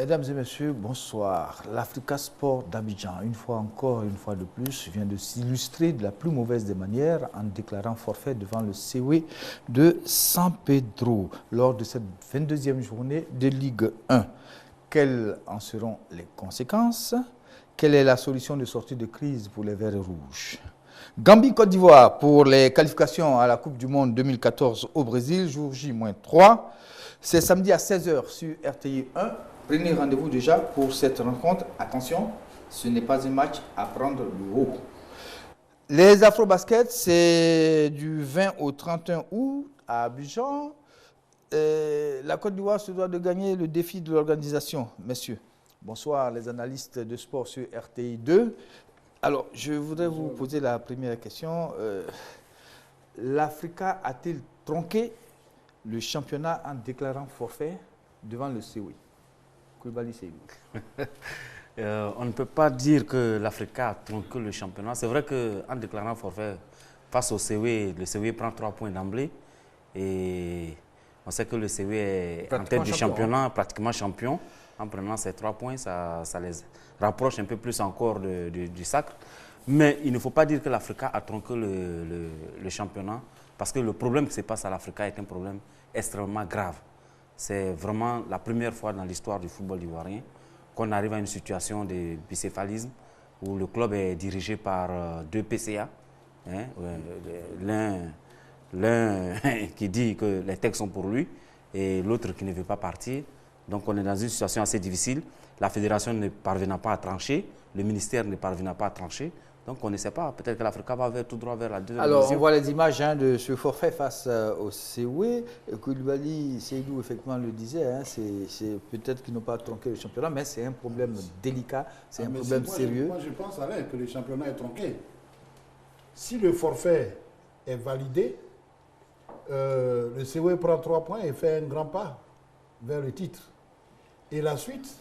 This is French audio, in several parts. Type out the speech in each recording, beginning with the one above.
Mesdames et messieurs, bonsoir. L'Africa Sport d'Abidjan, une fois encore, une fois de plus, vient de s'illustrer de la plus mauvaise des manières en déclarant forfait devant le CW de San Pedro lors de cette 22e journée de Ligue 1. Quelles en seront les conséquences? Quelle est la solution de sortie de crise pour les Verts et Rouges? Gambie-Côte d'Ivoire pour les qualifications à la Coupe du Monde 2014 au Brésil, jour J-3. C'est samedi à 16h sur RTI 1. Prenez rendez-vous déjà pour cette rencontre. Attention, ce n'est pas un match à prendre le haut. Les Afro-Basket, c'est du 20 au 31 août à Abidjan. La Côte d'Ivoire se doit de gagner le défi de l'organisation, messieurs. Bonsoir les analystes de sport sur RTI 2. Alors, je voudrais vous poser la première question. L'Africa a-t-il tronqué le championnat en déclarant forfait devant le CW? Koulibaly Seydou. On ne peut pas dire que l'Africa a tronqué le championnat. C'est vrai qu'en déclarant forfait face au CW, le CW prend 3 points d'emblée. Et on sait que le CW est en tête du championnat, pratiquement champion. En prenant ces 3 points, ça les rapproche un peu plus encore du sacre. Mais il ne faut pas dire que l'Africa a tronqué le championnat, parce que le problème qui se passe à l'Africa est un problème extrêmement grave. C'est vraiment la première fois dans l'histoire du football ivoirien qu'on arrive à une situation de bicéphalisme où le club est dirigé par 2 PCA. Hein, l'un qui dit que les textes sont pour lui et l'autre qui ne veut pas partir. Donc on est dans une situation assez difficile. La fédération ne parvenant pas à trancher, le ministère ne parvenant pas à trancher. Donc on ne sait pas, peut-être que l'Africa va tout droit vers la deuxième division. Alors on voit les images de ce forfait face au CW. Koulibaly Seydou effectivement le disait, hein, c'est peut-être qu'ils n'ont pas tronqué le championnat, mais c'est un problème délicat, c'est un problème sérieux. Moi je pense que le championnat est tronqué. Si le forfait est validé, le CW prend 3 points et fait un grand pas vers le titre. Et la suite,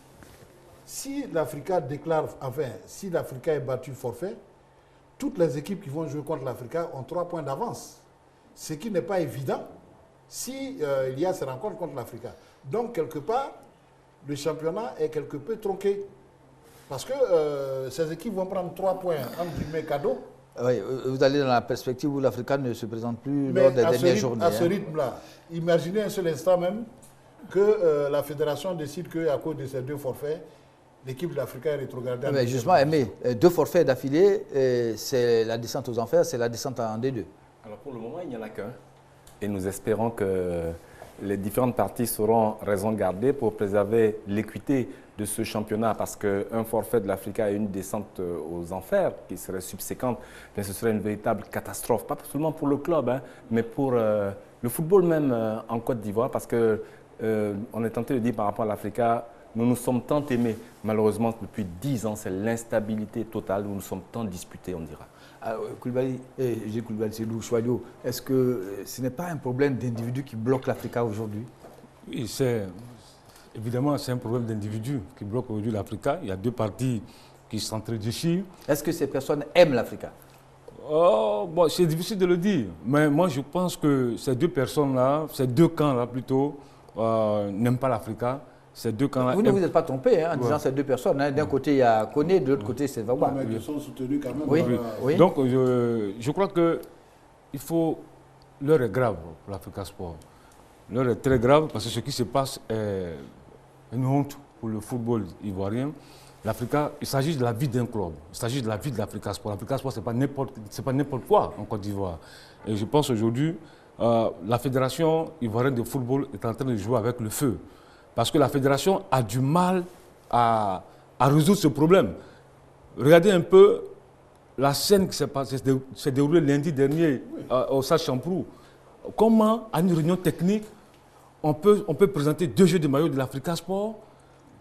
si l'Africa déclare, enfin, si l'Africa est battu forfait, toutes les équipes qui vont jouer contre l'Africa ont 3 points d'avance. Ce qui n'est pas évident si il y a ces rencontres contre l'Africa. Donc, quelque part, le championnat est quelque peu tronqué. Parce que ces équipes vont prendre 3 points, entre guillemets, cadeaux. Oui, vous allez dans la perspective où l'Africa ne se présente plus lors des dernières journées. À ce rythme-là, imaginez un seul instant même que la fédération décide qu'à cause de ces 2 forfaits, l'équipe de l'Africa est rétrogradée. Mais justement, Aimé, 2 forfaits d'affilée, c'est la descente aux enfers, c'est la descente en D2. Alors pour le moment, il n'y en a qu'un. Et nous espérons que les différentes parties sauront raison garder pour préserver l'équité de ce championnat, parce qu'un forfait de l'Africa et une descente aux enfers qui serait subséquente, mais ce serait une véritable catastrophe, pas seulement pour le club, hein, mais pour le football même en Côte d'Ivoire, parce que on est tenté de dire par rapport à l'Africa, nous nous sommes tant aimés. Malheureusement, depuis 10 ans, c'est l'instabilité totale. Nous nous sommes tant disputés, on dira. Koulibaly, Seydou, Choualio, est-ce que ce n'est pas un problème d'individu qui bloque l'Africa aujourd'hui? Oui, évidemment, c'est un problème d'individu qui bloque aujourd'hui l'Africa. Il y a 2 parties qui s'entredéchirent. Est-ce que ces personnes aiment l'Africa? Bon, c'est difficile de le dire. Mais moi, je pense que ces 2 personnes-là, ces 2 camps-là plutôt, n'aiment pas l'Africa. Ces 2 camps-là. Vous ne vous êtes pas trompé en disant ces 2 personnes. Hein. D'un côté, il y a Koné, de l'autre côté, c'est Vagba. Mais ils sont soutenus quand même. Oui. Oui. Donc, je crois que l'heure est grave pour l'Africa Sport. L'heure est très grave parce que ce qui se passe est une honte pour le football ivoirien. L'Africa, il s'agit de la vie d'un club. Il s'agit de la vie de l'Africa Sport. L'Africa Sport, ce n'est pas n'importe quoi en Côte d'Ivoire. Et je pense aujourd'hui, la Fédération ivoirienne de football est en train de jouer avec le feu. Parce que la fédération a du mal à résoudre ce problème. Regardez un peu la scène qui s'est déroulée lundi dernier au Stade Champrou. Comment, à une réunion technique, on peut présenter 2 jeux de maillot de l'Africa Sport,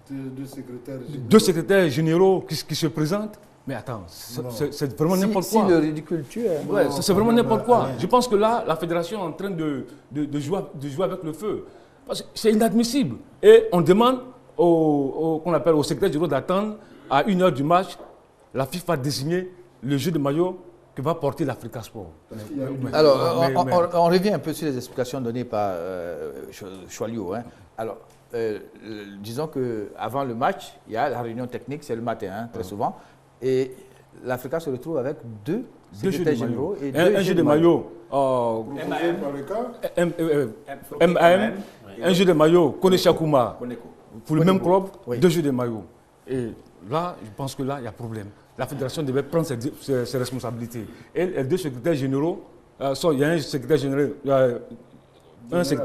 2 secrétaires généraux qui se présentent. Mais attends, c'est vraiment n'importe quoi. Si le ridicule tue. Ouais, c'est vraiment n'importe quoi. Je pense que là, la fédération est en train de jouer avec le feu. C'est inadmissible. Et on demande qu'on appelle au secrétaire général d'attendre à 1h du match, la FIFA désigner le jeu de maillot que va porter l'Africa Sport. Alors, on revient un peu sur les explications données par Choualio. Hein. Alors, disons qu'avant le match, il y a la réunion technique, c'est le matin, hein, très souvent. Et l'Africa se retrouve avec deux secrétaires généraux et un jeu de maillot. MAM, un jeu de maillot, Konechakuma, pour le même club, deux jeux de maillot. Et là, je pense que là, il y a problème. La fédération devait prendre ses responsabilités. Et les deux secrétaires généraux, il y a un secrétaire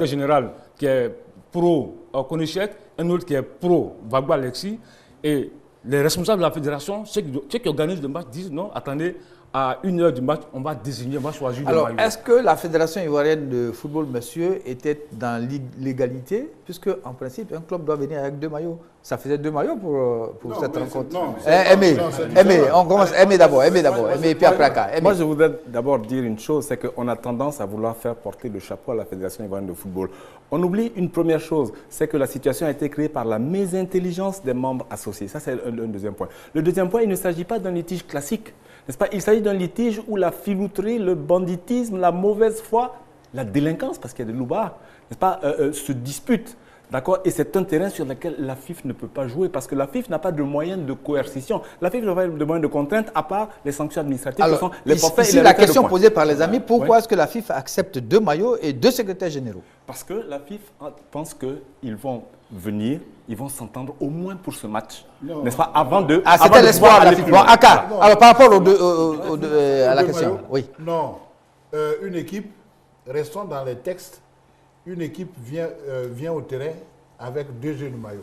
général qui est pro Konechek, un autre qui est pro Bagba Alexis. Et les responsables de la fédération, ceux qui organisent le match, disent non, attendez, à 1h du match, on va désigner, on va choisir le maillot. Alors, est-ce que la Fédération ivoirienne de football, monsieur, était dans l'égalité? Puisque, en principe, un club doit venir avec deux maillots. Ça faisait deux maillots pour cette rencontre. Aimé, on commence. Aimé d'abord, Aimé, puis après Aka. Moi, je voudrais d'abord dire une chose, c'est qu'on a tendance à vouloir faire porter le chapeau à la Fédération ivoirienne de football. On oublie une première chose, c'est que la situation a été créée par la mésintelligence des membres associés. Ça, c'est un deuxième point. Le deuxième point, il ne s'agit pas d'un litige classique. N'est-ce pas? Il s'agit d'un litige où la filouterie, le banditisme, la mauvaise foi, la délinquance, parce qu'il y a des loupards, n'est-ce pas, se disputent. D'accord? Et c'est un terrain sur lequel la FIF ne peut pas jouer parce que la FIF n'a pas de moyens de coercition. La FIF n'a pas de moyens de contrainte à part les sanctions administratives. Alors, qui sont les forfaits ici, et les la retraits question de points. posée par les amis, pourquoi est-ce que la FIF accepte deux maillots et deux secrétaires généraux? Parce que la FIF pense qu'ils vont venir, ils vont s'entendre au moins pour ce match. N'est-ce pas? Avant de. Ah, c'était l'espoir de la FIF. Bon, Aka, alors par rapport à la question. Maillots? Oui. Non. Une équipe, restons dans les textes, une équipe vient au terrain avec deux jeux de maillot.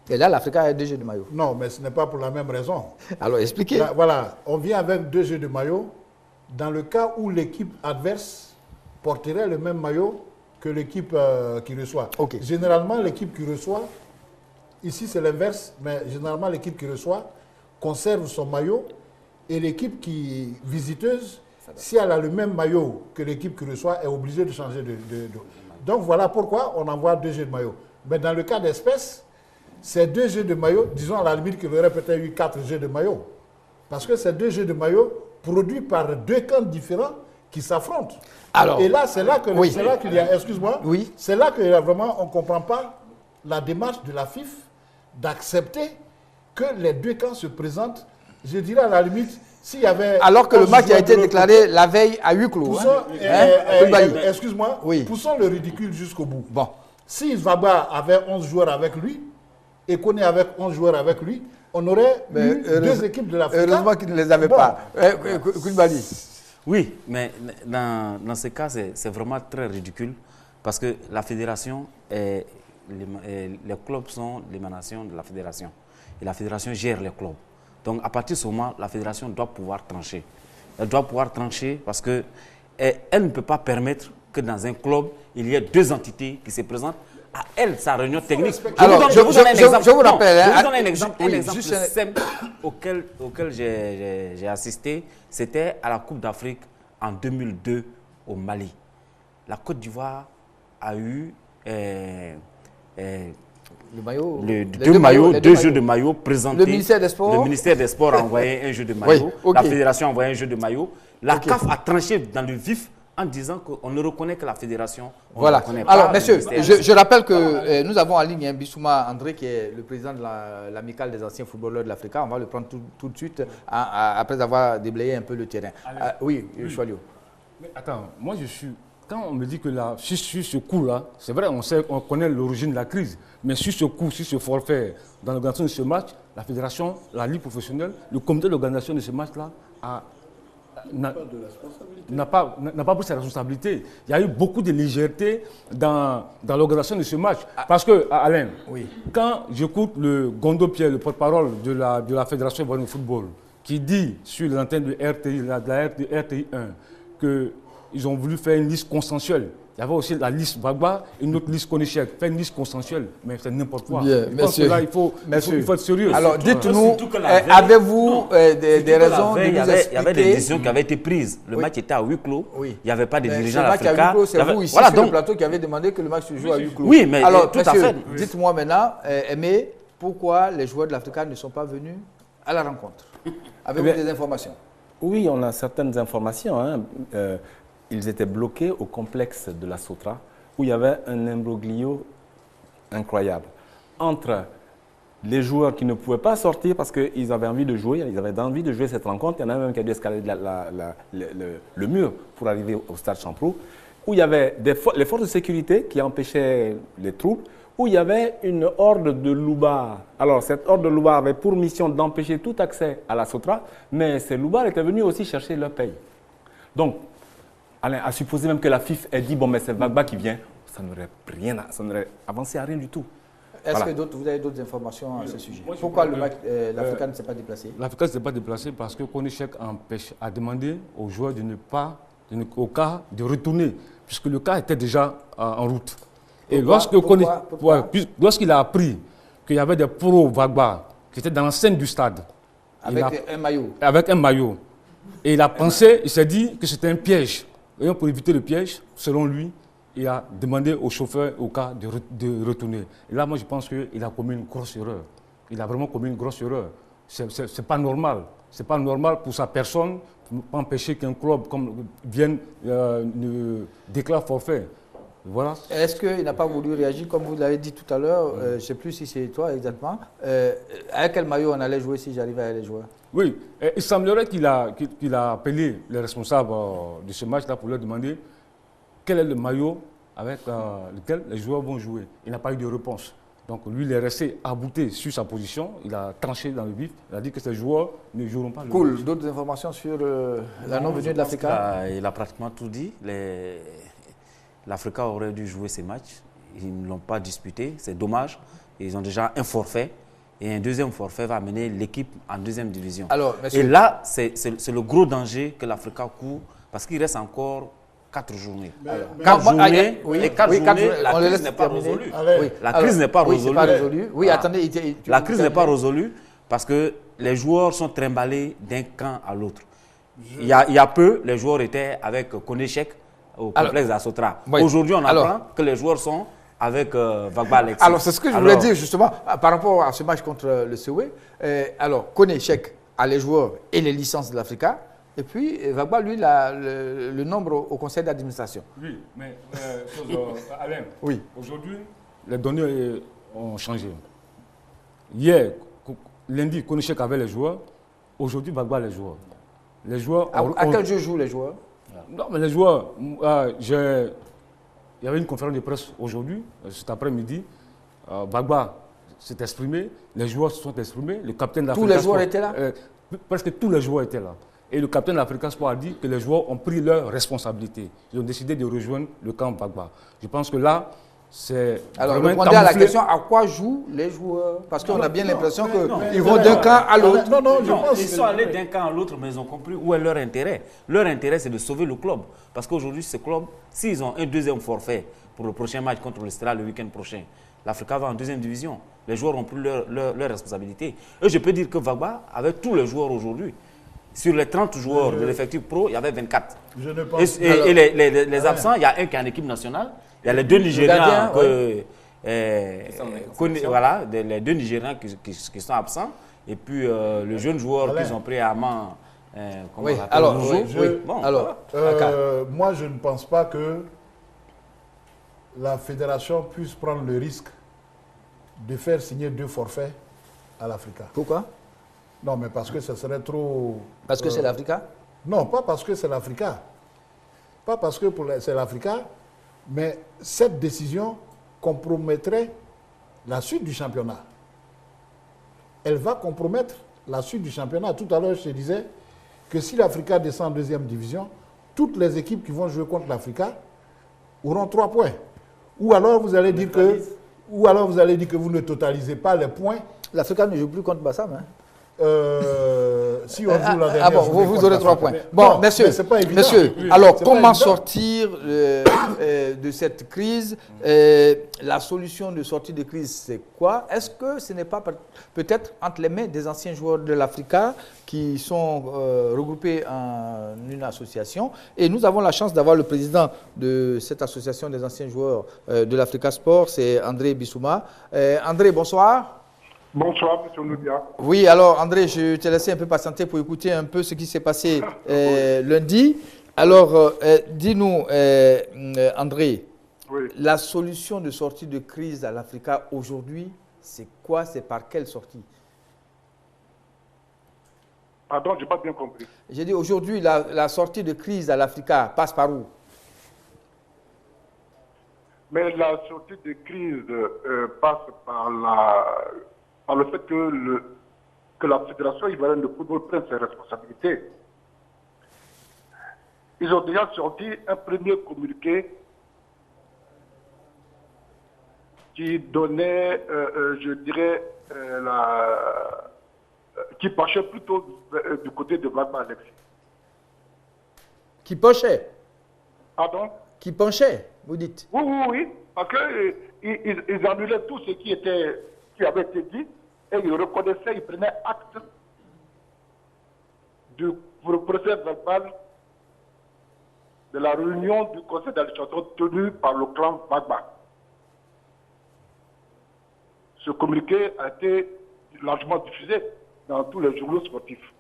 Et là, l'Africa a deux jeux de maillot. Non, mais ce n'est pas pour la même raison. Alors, expliquez. Là, voilà, on vient avec deux jeux de maillot dans le cas où l'équipe adverse porterait le même maillot que l'équipe qui reçoit. Okay. Généralement, l'équipe qui reçoit, ici c'est l'inverse, mais généralement l'équipe qui reçoit conserve son maillot et l'équipe qui visiteuse, si elle a le même maillot que l'équipe qui reçoit, est obligée de changer de. Donc voilà pourquoi on envoie deux jeux de maillot. Mais dans le cas d'espèce, ces deux jeux de maillot, disons à la limite qu'il y aurait peut-être eu 4 jeux de maillot. Parce que ces deux jeux de maillot produits par deux camps différents qui s'affrontent. Alors, et là, c'est là que oui. c'est là qu'il y a, excuse-moi, Oui. c'est là que vraiment on ne comprend pas la démarche de la FIF d'accepter que les deux camps se présentent. Je dirais à la limite, s'il y avait... Alors que le match a été déclaré la veille à huis clos. Excuse-moi, Oui. poussons le ridicule jusqu'au bout. Bon. Si Vaba avait 11 joueurs avec lui, et qu'on est avec 11 joueurs avec lui, on aurait eu deux équipes de l'Afrique. Heureusement qu'il ne les avait pas. Koulibaly. Oui, mais dans ce cas, c'est vraiment très ridicule parce que la fédération, les clubs sont l'émanation de la fédération. Et la fédération gère les clubs. Donc, à partir de ce moment, la fédération doit pouvoir trancher. Elle doit pouvoir trancher parce qu'elle ne peut pas permettre que dans un club, il y ait deux entités qui se présentent. À elle, sa réunion technique. Je vous donne un exemple. Je vous rappelle. Je vous donne un exemple, Oui, un exemple juste simple auquel j'ai assisté. C'était à la Coupe d'Afrique en 2002 au Mali. La Côte d'Ivoire a eu deux jeux de maillot présentés. Le ministère des Sports. Le ministère des Sports a envoyé un jeu de maillot. Oui, okay. La fédération a envoyé un jeu de maillot. La CAF a tranché dans le vif en disant qu'on ne reconnaît que la fédération. Voilà. Alors, messieurs, je rappelle que nous avons en ligne Bissouma André, qui est le président de l'amicale des anciens footballeurs de l'Afrique. On va le prendre tout de suite, après avoir déblayé un peu le terrain. Oui, Choualio. Mais attends, moi je suis... Quand on me dit que là, sur ce coup-là, c'est vrai, on connaît l'origine de la crise, mais sur ce coup, sur ce forfait, dans l'organisation de ce match, la fédération, la ligue professionnelle, le comité d'organisation de ce match-là n'a pas pris sa responsabilité. Il y a eu beaucoup de légèreté dans l'organisation de ce match. Parce que, Alain, oui. Quand j'écoute le Gondo Pierre, le porte-parole de la Fédération ivoirienne de football, qui dit sur l'antenne de RTI, de la RTI 1, qu'ils ont voulu faire une liste consensuelle. Il y avait aussi la liste Bagba et une autre liste Konechek. Faire une liste consensuelle, mais c'est n'importe quoi. Bien, monsieur. Là, il faut être sérieux. Alors, dites-nous, avez-vous des raisons de nous expliquer? Il y avait des décisions qui avaient été prises. Le match était à huis clos. Oui. Il n'y avait pas de dirigeants à l'Afrique. C'est vous ici sur le plateau qui avez demandé que le match se joue à huis clos. Oui, mais alors, tout à fait. Dites-moi maintenant, Aimé, pourquoi les joueurs de l'Afrique ne sont pas venus à la rencontre? Avez-vous des informations? Oui, on a certaines informations. Hein. Ils étaient bloqués au complexe de la Sotra, où il y avait un incroyable entre les joueurs qui ne pouvaient pas sortir parce qu'ils avaient envie de jouer, ils avaient envie de jouer cette rencontre. Il y en a même qui a dû escalader le mur pour arriver au stade Champrou, où il y avait les forces de sécurité qui empêchaient les troupes, où il y avait une horde de loubards. Alors, cette horde de loubards avait pour mission d'empêcher tout accès à la Sotra, mais ces loubards étaient venus aussi chercher leur paye. Donc, Alain a supposé même que la FIF ait dit, bon, mais c'est Vagba qui vient, ça n'aurait avancé à rien du tout. Est-ce Voilà. que vous avez d'autres informations à ce sujet? Moi, je Pourquoi crois l'Africain ne s'est pas déplacé? L'Africain ne s'est pas déplacé parce que Konishek a demandé aux joueurs au cas de retourner, puisque le cas était déjà en route. Et lorsqu'il a appris qu'il y avait des pro-Vagba qui étaient dans l'enceinte du stade, Un maillot. avec un maillot, et il s'est dit que c'était un piège. Et pour éviter le piège, selon lui, il a demandé au chauffeur, au cas, de retourner. Et là, moi, je pense qu'il a commis une grosse erreur. Il a vraiment commis une grosse erreur. C'est pas normal. C'est pas normal pour sa personne, pour empêcher qu'un club vienne déclare forfait. Voilà. Est-ce qu'il n'a pas voulu réagir, comme vous l'avez dit tout à l'heure, je ne sais plus si c'est toi exactement, avec quel maillot on allait jouer si j'arrivais à les jouer? Oui, il semblerait qu'il a appelé les responsables de ce match-là pour leur demander quel est le maillot avec lequel les joueurs vont jouer. Il n'a pas eu de réponse. Donc lui, il est resté abouté sur sa position, il a tranché dans le vif, il a dit que ces joueurs ne joueront pas le match. Cool. D'autres informations sur la non-venue de l'Africa? Il a pratiquement tout dit. L'Africa aurait dû jouer ces matchs. Ils ne l'ont pas disputé. C'est dommage. Ils ont déjà un forfait. Et un deuxième forfait va amener l'équipe en deuxième division. Alors, et là, c'est le gros danger que l'Africa court parce qu'il reste encore 4 journées. 4 journées, et 4 journées, la crise n'est pas résolue. La crise n'est pas résolue. Oui, attendez. La crise n'est pas résolue parce que les joueurs sont trimballés d'un camp à l'autre. Il y a peu, les joueurs étaient avec Konishek au complexe d'Assotra. Aujourd'hui, on apprend que les joueurs sont avec Vagba Alexis. Alors, c'est ce que je voulais dire justement par rapport à ce match contre le CEW. Alors, Konishek a les joueurs et les licences de l'Africa. Et puis, Vagba, lui, le nombre au conseil d'administration. Oui, mais Alain, oui. Aujourd'hui, les données ont changé. Hier, lundi, Konishek avait les joueurs. Aujourd'hui, Vagba a les joueurs. Les joueurs à quel jeu jouent les joueurs? Non, mais les joueurs, il y avait une conférence de presse aujourd'hui, cet après-midi. Vagba s'est exprimé, les joueurs se sont exprimés, le capitaine d'Africa Tous les joueurs étaient là? Presque tous les joueurs étaient là. Et le capitaine d'Africa Sport a dit que les joueurs ont pris leurs responsabilités. Ils ont décidé de rejoindre le camp Vagba. Je pense que là, c'est... Alors, répondez à la question, à quoi jouent les joueurs? Parce qu'on a bien l'impression qu'ils vont d'un camp à l'autre. Non, ils sont allés d'un camp à l'autre, mais ils ont compris où est leur intérêt. Leur intérêt, c'est de sauver le club. Parce qu'aujourd'hui, ce club, s'ils ont un deuxième forfait pour le prochain match contre le Stella le week-end prochain, l'Africa va en deuxième division. Les joueurs ont pris leurs responsabilités. Et je peux dire que Vagba, avec tous les joueurs aujourd'hui, sur les 30 joueurs de l'effectif pro, il y avait 24. Je ne pense et les absents, il y a un qui est en équipe nationale. Il y a les deux Nigériens les deux Nigériens qui sont absents. Et puis le jeune joueur qu'ils ont pris à Amman. Moi, je ne pense pas que la fédération puisse prendre le risque de faire signer 2 forfaits à l'Africa. Pourquoi? Non, mais parce que ce serait trop... Parce que c'est l'Africa? Non, pas parce que c'est l'Africa. Pas parce que c'est l'Africa, mais cette décision compromettrait la suite du championnat. Elle va compromettre la suite du championnat. Tout à l'heure, je te disais que si l'Africa descend en deuxième division, toutes les équipes qui vont jouer contre l'Africa auront 3 points. Ou alors vous allez dire que vous ne totalisez pas les points. L'Africa ne joue plus contre Bassam, hein? Si on joue la dernière vous aurez 3 points. Bon, non, messieurs, alors comment sortir de cette crise? La solution de sortie de crise, c'est quoi? Est-ce que ce n'est pas peut-être entre les mains des anciens joueurs de l'Africa qui sont regroupés en une association? Et nous avons la chance d'avoir le président de cette association des anciens joueurs de l'Africa Sport, c'est André Bissouma. André, bonsoir. Bonsoir, M. Noudia. Oui, alors André, je t'ai laissé un peu patienter pour écouter un peu ce qui s'est passé lundi. Alors, dis-nous, André, Oui. La solution de sortie de crise à l'Africa aujourd'hui, c'est quoi? C'est par quelle sortie? Pardon, je n'ai pas bien compris. J'ai dit aujourd'hui, la sortie de crise à l'Africa passe par où? Mais la sortie de crise passe par le fait que la Fédération ivoirienne de football prenne ses responsabilités. Ils ont déjà sorti un premier communiqué qui donnait, je dirais, qui penchait plutôt du côté de Bagba Alexis. Qui penchait? Pardon? Qui penchait, vous dites? Oui, parce qu'ils annulaient tout ce qui avait été dit et ils reconnaissaient, ils prenaient acte du procès verbal de la réunion du conseil d'administration tenue par le clan Bagba. Ce communiqué a été largement diffusé dans tous les journaux sportifs.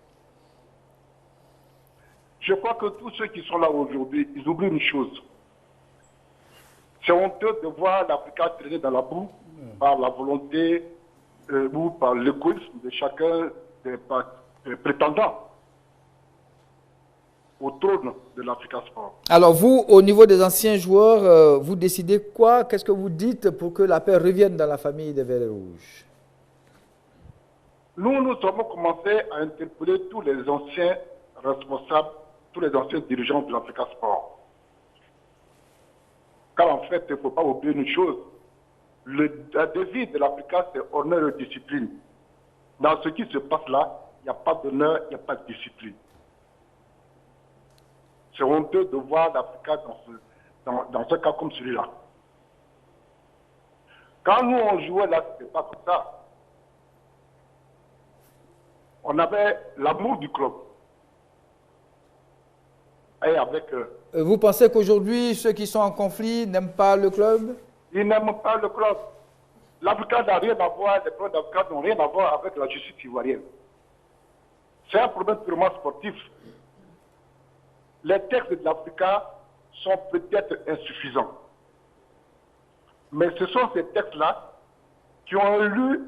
Je crois que tous ceux qui sont là aujourd'hui, ils oublient une chose. C'est honteux de voir l'Africa traîner dans la boue par la volonté ou par l'égoïsme de chacun des prétendants au trône de l'Africa Sport. Alors vous, au niveau des anciens joueurs, vous décidez quoi? Qu'est-ce que vous dites pour que la paix revienne dans la famille des Verts et Rouges? Nous avons commencé à interpeller tous les anciens responsables, tous les anciens dirigeants de l'Africa Sport. Car en fait, il ne faut pas oublier une chose. La devise de l'Africa, c'est honneur et discipline. Dans ce qui se passe là, il n'y a pas d'honneur, il n'y a pas de discipline. C'est honteux de voir l'Africa dans un cas comme celui-là. Quand nous on jouait là, ce n'était pas comme ça. On avait l'amour du club. Et avec Vous pensez qu'aujourd'hui, ceux qui sont en conflit n'aiment pas le club? ils n'aiment pas le club. L'Africa n'a rien à voir, les problèmes d'Africa n'ont rien à voir avec la justice ivoirienne. C'est un problème purement sportif. Les textes de l'Africa sont peut-être insuffisants. Mais ce sont ces textes-là qui ont élu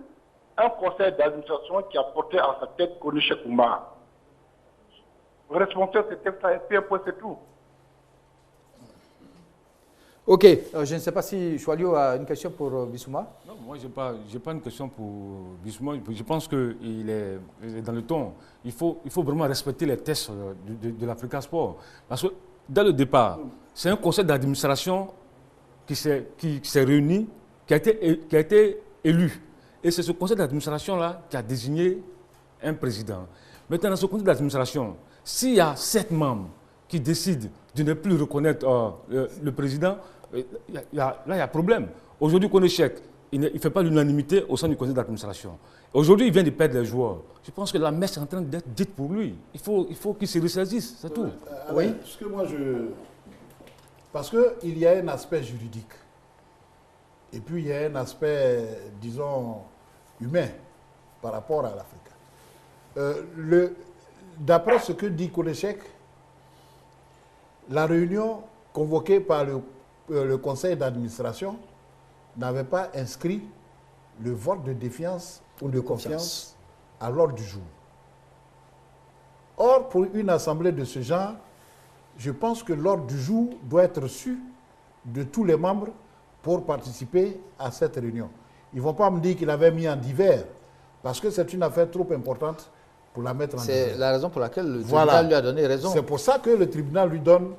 un conseil d'administration qui a porté à sa tête Koné Oumar. Le responsable de ces textes-là, et puis un point, c'est tout. Ok, je ne sais pas si Choualio a une question pour Bissouma. Non, moi, je n'ai pas une question pour Bissouma. Je pense qu'il est dans le ton. Il faut vraiment respecter les tests de l'Africa Sport. Parce que, dès le départ, c'est un conseil d'administration qui s'est réuni, qui a été élu. Et c'est ce conseil d'administration-là qui a désigné un président. Maintenant, dans ce conseil d'administration, s'il y a 7 membres qui décident de ne plus reconnaître le président, là, il y a problème. Aujourd'hui, Koné Chek, il ne fait pas l'unanimité au sein du conseil d'administration. Aujourd'hui, il vient de perdre les joueurs. Je pense que la messe est en train d'être dite pour lui. Il faut qu'il se ressaisisse, c'est tout. Oui. Parce que moi, parce qu'il y a un aspect juridique. Et puis, il y a un aspect, disons, humain par rapport à l'Afrique. D'après ce que dit Koné Chek, la réunion convoquée par le conseil d'administration n'avait pas inscrit le vote de défiance ou de confiance à l'ordre du jour. Or, pour une assemblée de ce genre, je pense que l'ordre du jour doit être reçu de tous les membres pour participer à cette réunion. Ils ne vont pas me dire qu'il avait mis en divers, parce que c'est une affaire trop importante pour la mettre en divers. C'est la raison pour laquelle le tribunal lui a donné raison. C'est pour ça que le tribunal lui donne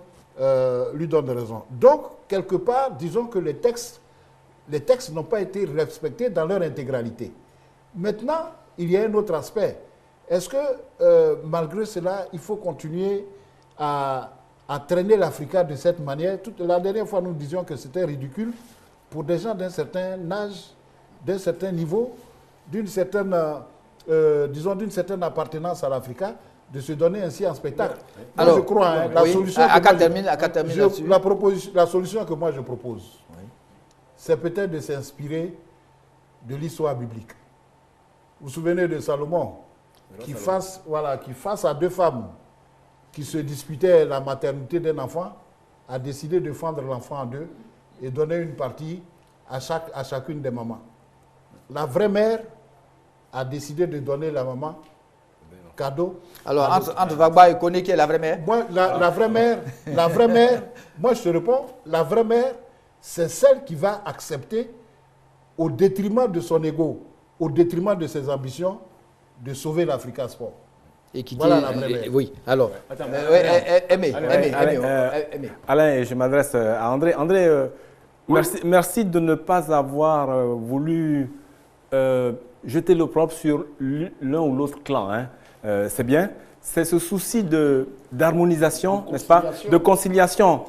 raison. Donc, quelque part, disons que les textes n'ont pas été respectés dans leur intégralité. Maintenant, il y a un autre aspect. Est-ce que, malgré cela, il faut continuer à traîner l'Africa de cette manière? La dernière fois, nous disions que c'était ridicule pour des gens d'un certain âge, d'un certain niveau, d'une certaine appartenance à l'Africa, de se donner ainsi en spectacle. Alors, moi, je crois, la solution la solution que moi je propose, c'est peut-être de s'inspirer de l'histoire biblique. Vous vous souvenez de Salomon, qui face à 2 femmes qui se disputaient la maternité d'un enfant, a décidé de fendre l'enfant en 2 et donner une partie à chacune des mamans. La vraie mère a décidé de donner la maman cadeau. Alors, entre Vagba et Koné, qui est la vraie mère? Moi, la vraie mère, moi je te réponds, la vraie mère, c'est celle qui va accepter, au détriment de son ego, au détriment de ses ambitions, de sauver l'Africa Sport. Et qui voilà la vraie mère. Oui, alors. Aimé. Alain, je m'adresse à André. André, merci de ne pas avoir voulu jeter l'opprobre sur l'un ou l'autre clan. Hein. C'est bien. C'est ce souci d'harmonisation, n'est-ce pas, de conciliation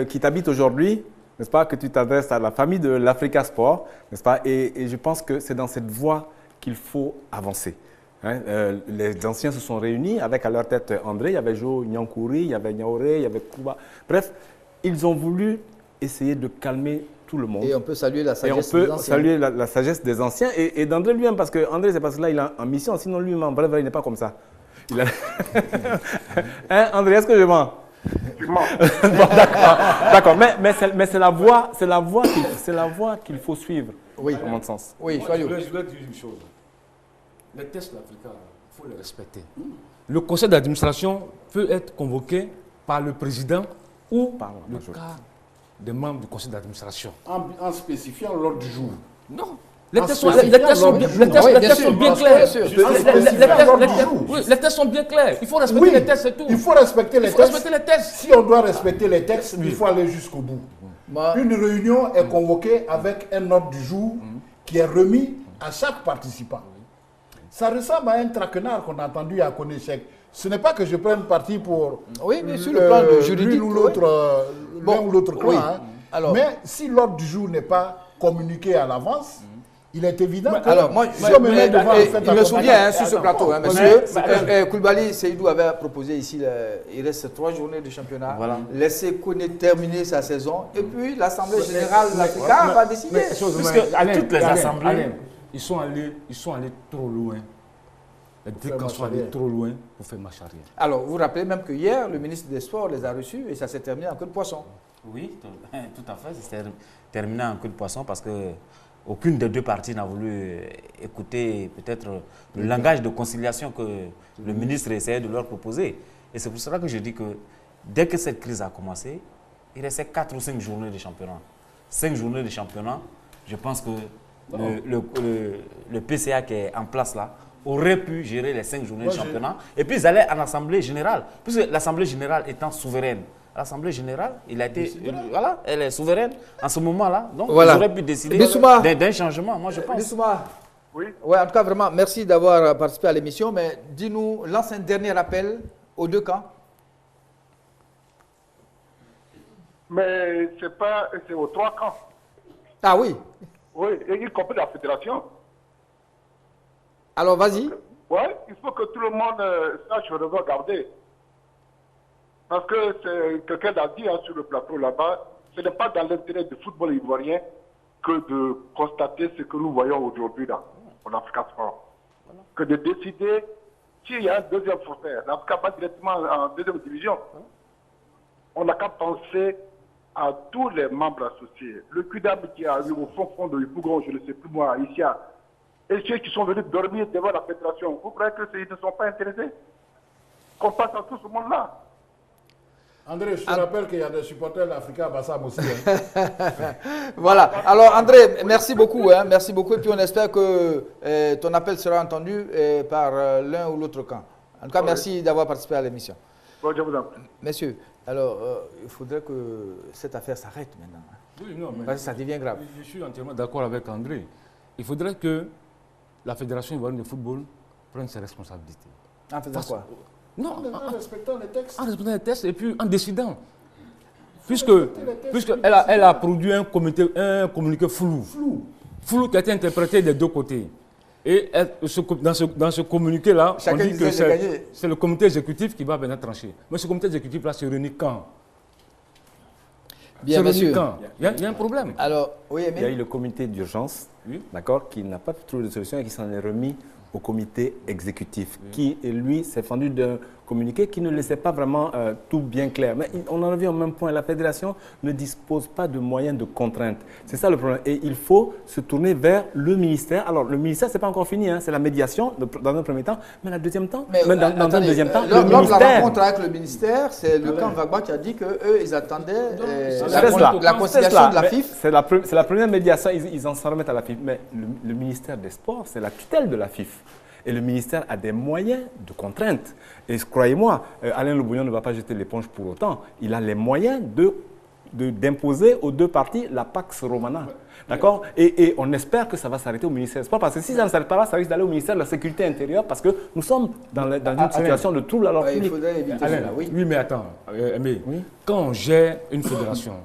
qui t'habite aujourd'hui, n'est-ce pas, que tu t'adresses à la famille de l'Africa Sport, n'est-ce pas, et je pense que c'est dans cette voie qu'il faut avancer. Hein. Les anciens se sont réunis avec à leur tête André, il y avait Jo Nyankouri, il y avait Niaoré, il y avait Kouba. Bref, ils ont voulu essayer de calmer tout le monde. Et on peut saluer la sagesse des anciens. Et on peut saluer la sagesse des anciens et d'André lui-même, parce que André, c'est parce que là, il est en mission, sinon lui-même, en vrai, il n'est pas comme ça. Hein, André, est-ce que je mens? Tu mens. Bon, d'accord, mais c'est la voie qu'il faut suivre, oui, à mon sens. Oui, Choyou. Je dois dire une chose. Les tests de l'Africa, il faut les respecter. Le conseil d'administration peut être convoqué par le président ou par le cas des membres du conseil d'administration. En spécifiant l'ordre du jour. Non. Les tests sont bien clairs. Les tests sont bien clairs. Il faut respecter les tests, c'est tout. Il faut respecter les tests. Si on doit respecter les tests, il faut aller jusqu'au bout. Une réunion est convoquée avec un ordre du jour qui est remis à chaque participant. Ça ressemble à un traquenard qu'on a entendu à Konechek. Ce n'est pas que je prenne parti pour mais sur le plan juridique, l'un ou l'autre clan. Oui. Hein. Alors, mais si l'ordre du jour n'est pas communiqué à l'avance, il est évident que alors, moi, je me souviens sur ce plateau, hein, monsieur Koulibaly Seydou avait proposé ici, il reste 3 journées de championnat, laisser Koné terminer sa saison, et puis l'Assemblée générale de l'Africa va décider. Toutes les assemblées, ils sont allés trop loin. Les décans sont allés trop loin pour faire marche arrière. Alors, vous vous rappelez même que hier, le ministre des Sports les a reçus et ça s'est terminé en queue de poisson. Oui, tout à fait. C'est terminé en queue de poisson parce que aucune des deux parties n'a voulu écouter peut-être le langage de conciliation que le ministre essayait de leur proposer. Et c'est pour cela que je dis que dès que cette crise a commencé, il restait 4 ou 5 journées de championnat. 5 journées de championnat, je pense que le PCA qui est en place là aurait pu gérer les 5 journées de championnat. Et puis ils allaient en assemblée générale, puisque l'assemblée générale étant souveraine. L'assemblée générale, elle est souveraine en ce moment-là. Donc ils auraient pu décider d'un changement, moi je pense. Bissouma. Oui. Ouais, en tout cas, vraiment, merci d'avoir participé à l'émission. Mais dis-nous, lance un dernier appel aux deux camps. Mais c'est aux 3 camps. Ah oui. Oui, et y compris la fédération. Alors, vas-y. Oui, il faut que tout le monde sache regarder. Parce que quelqu'un l'a dit sur le plateau là-bas, ce n'est pas dans l'intérêt du football ivoirien que de constater ce que nous voyons aujourd'hui là, en Africa Sport. Que de décider s'il y a un deuxième forfait. L'Africa pas directement en deuxième division. On n'a qu'à penser à tous les membres associés. Le QDAM qui a eu au fond de Ypougon, je ne sais plus moi, ici, et ceux qui sont venus dormir devant la fédération, vous croyez qu'ils ne sont pas intéressés? Qu'on passe à tout ce monde-là. André, je te rappelle qu'il y a des supporters de l'Africa à Bassam aussi. Hein. Voilà. Alors, André, merci beaucoup. Hein, merci beaucoup. Et puis, on espère que ton appel sera entendu par l'un ou l'autre camp. En tout cas, merci d'avoir participé à l'émission. Bon, je vous en prie. Messieurs, alors, il faudrait que cette affaire s'arrête maintenant. Hein. Oui, non, mais parce que ça devient grave. Je suis entièrement d'accord avec André. Il faudrait que la Fédération ivoirienne de football prenne ses responsabilités. En faisant quoi? Non, en respectant les textes. En respectant les textes et puis en décidant. Puisqu'elle a produit un communiqué flou qui a été interprété des deux côtés. Et dans ce communiqué-là, on dit que c'est le comité exécutif qui va venir trancher. Mais ce comité exécutif-là se réunit quand? Bien, monsieur. Il y a un problème. Alors, Oui, il y a eu le comité d'urgence, d'accord, qui n'a pas trouvé de solution et qui s'en est remis au comité exécutif, qui, lui, s'est fendu d'un communiqué qui ne laissait pas vraiment tout bien clair. Mais on en revient au même point, la fédération ne dispose pas de moyens de contrainte. C'est ça le problème. Et il faut se tourner vers le ministère. Alors, le ministère, ce n'est pas encore fini, hein. C'est la médiation dans un premier temps, mais dans un deuxième temps, dans un deuxième temps, lors de la rencontre avec le ministère, c'est le camp Gbagba qui a dit qu'eux, ils attendaient la conciliation de la FIF. C'est la première médiation, ils en s'en remettent à la FIF. Mais le ministère des Sports, c'est la tutelle de la FIF. Et le ministère a des moyens de contrainte. Et croyez-moi, Alain Le Bouillon ne va pas jeter l'éponge pour autant. Il a les moyens d'imposer aux deux parties la Pax Romana. D'accord, et on espère que ça va s'arrêter au ministère des Sports. Parce que si ça ne s'arrête pas là, ça risque d'aller au ministère de la Sécurité intérieure. Parce que nous sommes dans une situation de trouble à l'ordre public. Il faudrait éviter cela, oui. Oui, mais attends, quand on gère une fédération,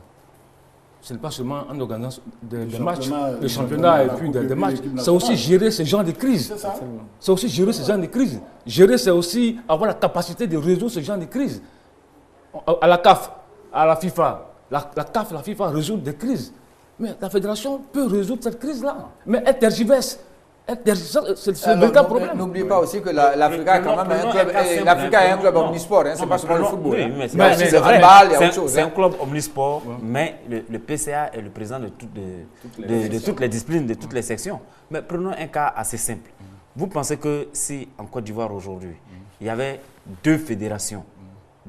ce n'est pas seulement en organisant des matchs, des championnats et puis des matchs. C'est aussi gérer ce genre de crise. C'est aussi gérer ce genre de crise. Gérer, c'est aussi avoir la capacité de résoudre ce genre de crise. À la CAF, à la FIFA, la CAF, la FIFA résout des crises. Mais la fédération peut résoudre cette crise-là. Mais elle tergiverse. C'est le véritable problème. N'oubliez pas aussi que l'Africa est quand même un club. L'Africa est un club omnisport, hein, c'est pas seulement le football. Oui, hein. mais c'est vrai. C'est un club omnisport, mais le PCA est le président de toutes les disciplines, de toutes les sections. Mais prenons un cas assez simple. Vous pensez que si en Côte d'Ivoire aujourd'hui, il y avait deux fédérations,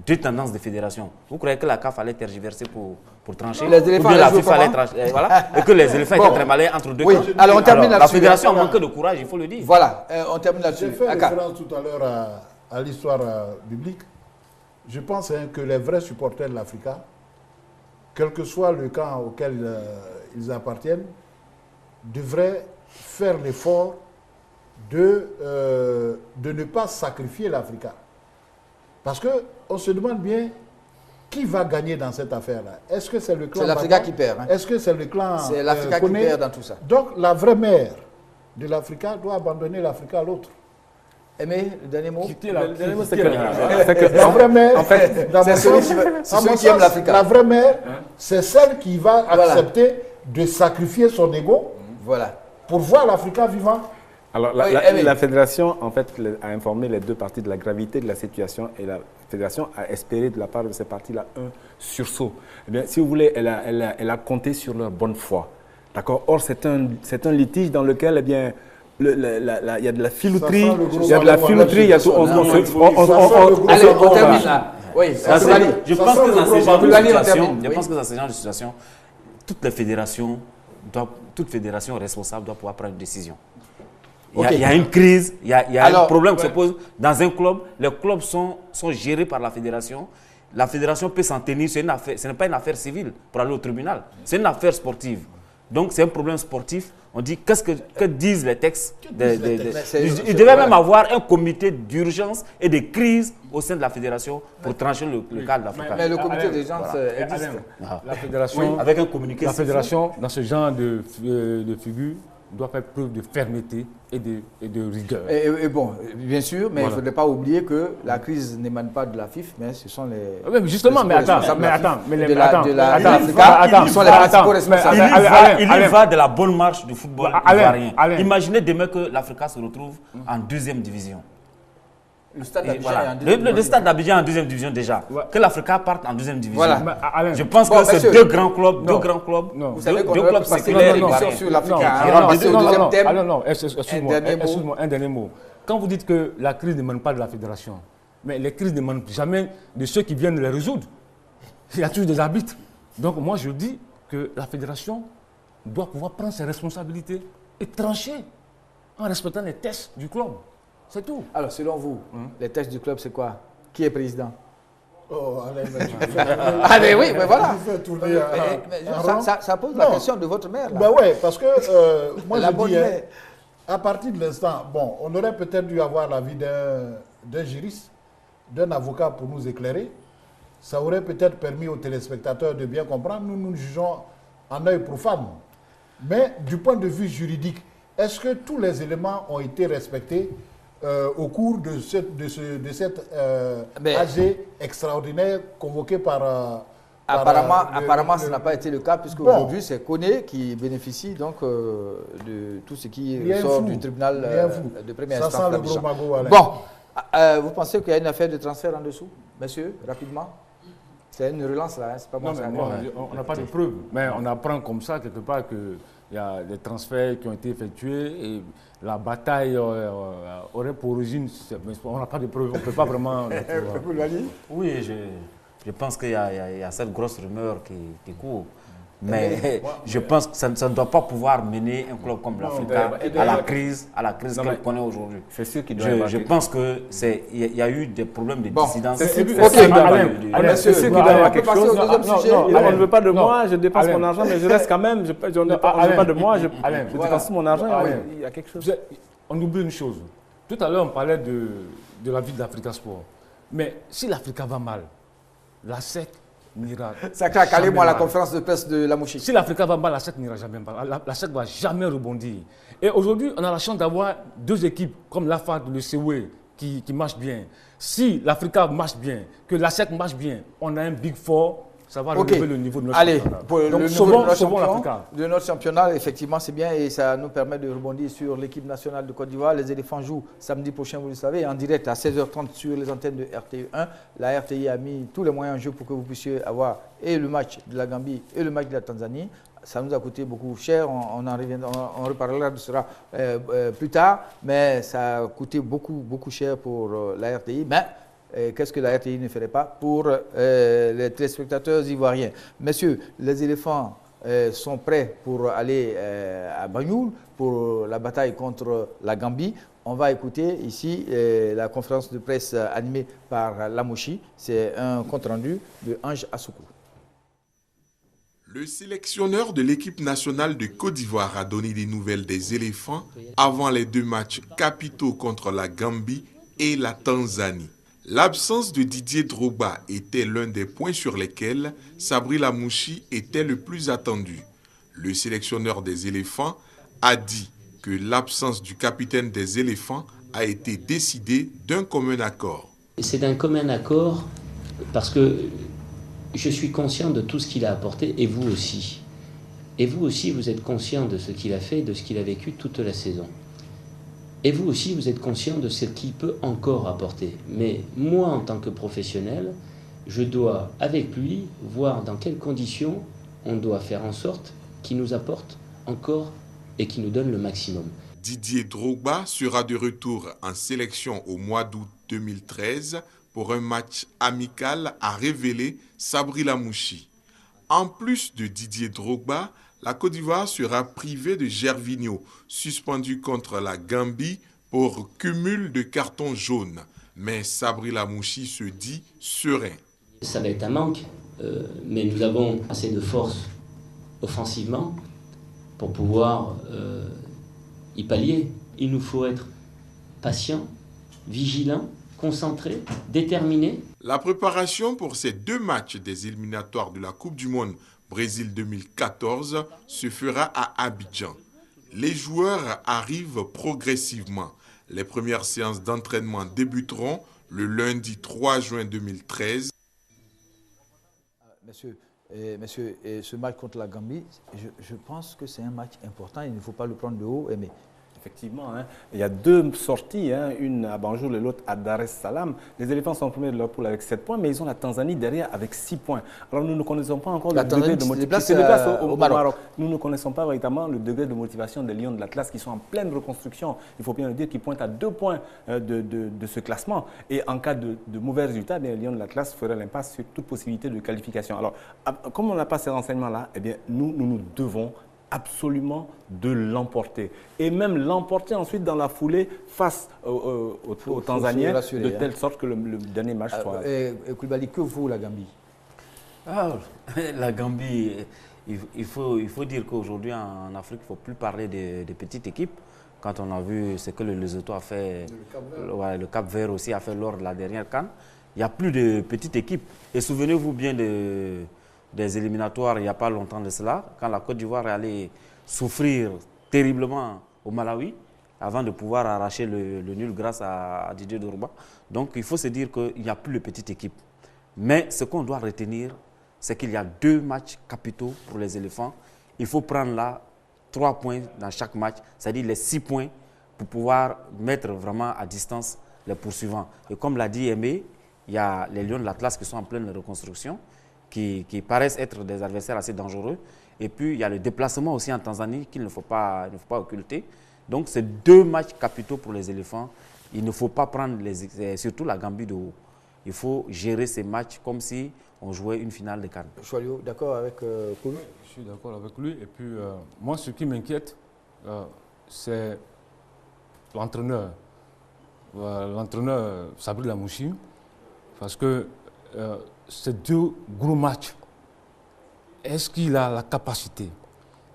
deux tendances de fédération, vous croyez que la CAF allait tergiverser pour trancher? Les éléphants ou bien la FIFA allait trancher, voilà, et que les éléphants étaient très malins entre deux camps. Alors on termine là-dessus. La fédération a manqué de courage, il faut le dire. Voilà, on termine là-dessus. J'ai fait référence tout à l'heure à l'histoire biblique. Je pense que les vrais supporters de l'Africa, quel que soit le camp auquel ils appartiennent, devraient faire l'effort de ne pas sacrifier l'Africa. Parce qu'on se demande bien qui va gagner dans cette affaire-là. Est-ce que c'est le clan? C'est l'Africa qui perd. Hein. Est-ce que c'est le clan? C'est l'Africa qui perd dans tout ça. Donc la vraie mère de l'Africa doit abandonner l'Africa à l'autre. Aimé, le dernier mot. La vraie mère, en fait, dans mon sens, la vraie mère, c'est celle qui va accepter de sacrifier son ego pour voir l'Africa vivant. Alors, la fédération, en fait, a informé les deux parties de la gravité de la situation et la fédération a espéré de la part de ces parties-là un sursaut. Eh bien, si vous voulez, elle a compté sur leur bonne foi. D'accord? Or, c'est un litige dans lequel, eh bien, il y a de la filouterie, il y a de la filouterie, il y a tout. Allez, on termine là. Oui, je pense que dans ce genre de situation, toute fédération responsable doit pouvoir prendre une décision. Il y a une crise, il y a un problème qui se pose dans un club. Les clubs sont gérés par la fédération. La fédération peut s'en tenir, ce n'est pas une affaire civile pour aller au tribunal. C'est une affaire sportive. Donc c'est un problème sportif. On dit que disent les textes. Il devait même avoir un comité d'urgence et de crise au sein de la fédération pour trancher le cas de l'Afrique. Mais le comité d'urgence existe. La fédération, avec un communiqué. La fédération, dans ce genre de figure, doit faire preuve de fermeté et de rigueur. Et bon, bien sûr, mais il ne faudrait pas oublier que la crise n'émane pas de la FIF, mais ce sont les... Oui, mais justement, mais attends, il va de la bonne marche du football ivoirien. Imaginez demain que l'Africa se retrouve en deuxième division. Le stade d'Abidjan en deuxième division déjà. Ouais. Que l'Africa parte en deuxième division. Voilà. Je pense que c'est deux grands clubs. Vous savez deux clubs séculaires sur l'Africa. Excuse-moi, un dernier mot. Quand vous dites que la crise n'émane pas de la fédération, mais les crises n'émanent jamais de ceux qui viennent les résoudre. Il y a toujours des arbitres. Donc moi je dis que la fédération doit pouvoir prendre ses responsabilités et trancher en respectant les tests du club. C'est tout. Alors, selon vous, les textes du club, c'est quoi? Qui est président? Oh, allez, oui, mais voilà. Ça pose la question de votre mère. Ben oui, parce que moi je dis, à partir de l'instant, bon, on aurait peut-être dû avoir l'avis d'un juriste, d'un avocat pour nous éclairer. Ça aurait peut-être permis aux téléspectateurs de bien comprendre. Nous jugeons en œil profane. Mais du point de vue juridique, est-ce que tous les éléments ont été respectés au cours de cette AG extraordinaire convoquée par Apparemment, ça n'a pas été le cas, puisque Bon. aujourd'hui, c'est Koné qui bénéficie donc de tout ce qui Il y a un sort flou. du tribunal Il y a un flou. de première Ça instance sent le d'Abidjan. gros magot, Alain. Bon, vous pensez qu'il y a une affaire de transfert en dessous, monsieur, rapidement? C'est une relance là, hein, c'est pas moi. Non, mais moi, on n'a pas de preuves. Mais on apprend comme ça, quelque part, qu'il y a des transferts qui ont été effectués et la bataille aurait pour origine. On n'a pas de preuves, on ne peut pas vraiment. Oui, je pense qu'il y a cette grosse rumeur qui court. Mais je pense que ça ne doit pas pouvoir mener un club comme l'Africa à la crise qu'elle connaît aujourd'hui. C'est sûr qu'il doit y avoir Je pense qu'il y a eu des problèmes de dissidence. C'est Monsieur, sûr qu'il doit y avoir quelque chose. On On ne veut pas de moi, je dépense mon argent, mais je reste quand même. On ne veut pas de moi, je dépense mon argent. Il y a quelque chose. On oublie une chose. Tout à l'heure, on parlait de la vie de l'Africa Sport. Mais si l'Africa va mal, la SEC n'ira Ça craque, allez-moi la jamais mal. conférence de presse de Lamouchi. Si l'Africa va mal, la SEC n'ira jamais mal. La SEC ne va jamais rebondir. Et aujourd'hui, on a la chance d'avoir deux équipes comme l'AFAD et le COE qui marchent bien. Si l'Africa marche bien, que la SEC marche bien, on a un Big Four, ça va relever le niveau de notre Allez, championnat. pour le Donc, niveau de notre sauvons champion, l'Africa. de notre championnat, effectivement, c'est bien et ça nous permet de rebondir sur l'équipe nationale de Côte d'Ivoire. Les éléphants jouent samedi prochain, vous le savez, en direct à 16h30 sur les antennes de RTE1. La RTI a mis tous les moyens en jeu pour que vous puissiez avoir et le match de la Gambie et le match de la Tanzanie. Ça nous a coûté beaucoup cher, on reparlera de cela plus tard, mais ça a coûté beaucoup cher pour la RTI. Mais qu'est-ce que la RTI ne ferait pas pour les téléspectateurs ivoiriens? Messieurs, les éléphants sont prêts pour aller à Banjul pour la bataille contre la Gambie. On va écouter ici la conférence de presse animée par Lamouchi. C'est un compte-rendu de Ange Assoukou. Le sélectionneur de l'équipe nationale de Côte d'Ivoire a donné des nouvelles des éléphants avant les deux matchs capitaux contre la Gambie et la Tanzanie. L'absence de Didier Drogba était l'un des points sur lesquels Sabri Lamouchi était le plus attendu. Le sélectionneur des éléphants a dit que l'absence du capitaine des éléphants a été décidée d'un commun accord. C'est d'un commun accord parce que je suis conscient de tout ce qu'il a apporté et vous aussi. Et vous aussi, vous êtes conscient de ce qu'il a fait, de ce qu'il a vécu toute la saison. Et vous aussi, vous êtes conscient de ce qu'il peut encore apporter. Mais moi, en tant que professionnel, je dois, avec lui, voir dans quelles conditions on doit faire en sorte qu'il nous apporte encore et qu'il nous donne le maximum. Didier Drogba sera de retour en sélection au mois d'août 2013 pour un match amical, a révélé Sabri Lamouchi. En plus de Didier Drogba, la Côte d'Ivoire sera privée de Gervinho, suspendu contre la Gambie pour cumul de cartons jaunes. Mais Sabri Lamouchi se dit serein. Ça va être un manque, mais nous avons assez de force offensivement pour pouvoir y pallier. Il nous faut être patient, vigilant, concentré, déterminé. La préparation pour ces deux matchs des éliminatoires de la Coupe du Monde Brésil 2014 se fera à Abidjan. Les joueurs arrivent progressivement. Les premières séances d'entraînement débuteront le lundi 3 juin 2013. Messieurs, ce match contre la Gambie, je pense que c'est un match important. Il ne faut pas le prendre de haut, mais Effectivement, hein. Il y a deux sorties, hein, une à Banjul et l'autre à Dar es Salaam. Les éléphants sont premiers de leur poule avec 7 points, mais ils ont la Tanzanie derrière avec 6 points. Alors nous ne connaissons pas encore le degré de motivation. Au Maroc. Nous ne connaissons pas véritablement le degré de motivation des Lions de l'Atlas qui sont en pleine reconstruction. Il faut bien le dire, qui pointent à 2 points de ce classement. Et en cas de mauvais résultats, les Lions de l'Atlas feraient l'impasse sur toute possibilité de qualification. Alors, comme on n'a pas ces renseignements-là, eh bien, nous devons absolument de l'emporter. Et même l'emporter ensuite dans la foulée face aux Tanzaniens, de telle sorte que le dernier match soit... Koulibaly, que vaut la Gambie? La Gambie, il faut dire qu'aujourd'hui en Afrique, il ne faut plus parler de petites équipes. Quand on a vu ce que le Lesotho a fait, le Cap-Vert aussi a fait lors de la dernière CAN, il n'y a plus de petites équipes. Et souvenez-vous bien des éliminatoires il n'y a pas longtemps de cela, quand la Côte d'Ivoire est allée souffrir terriblement au Malawi avant de pouvoir arracher le nul grâce à Didier Drogba. Donc il faut se dire qu'il n'y a plus de petites équipes. Mais ce qu'on doit retenir, c'est qu'il y a 2 matchs capitaux pour les éléphants. Il faut prendre là 3 points dans chaque match, c'est-à-dire les 6 points pour pouvoir mettre vraiment à distance les poursuivants. Et comme l'a dit Aimé, il y a les Lions de l'Atlas qui sont en pleine reconstruction, qui paraissent être des adversaires assez dangereux. Et puis, il y a le déplacement aussi en Tanzanie qu'il ne faut pas occulter. Donc, c'est 2 matchs capitaux pour les éléphants. Il ne faut pas prendre, surtout la Gambie de haut. Il faut gérer ces matchs comme si on jouait une finale de CAN. Choualio, d'accord avec Koulou? Je suis d'accord avec lui. Et puis, moi, ce qui m'inquiète, c'est l'entraîneur. L'entraîneur Sabri Lamouchi, parce que ces 2 gros matchs, est-ce qu'il a la capacité,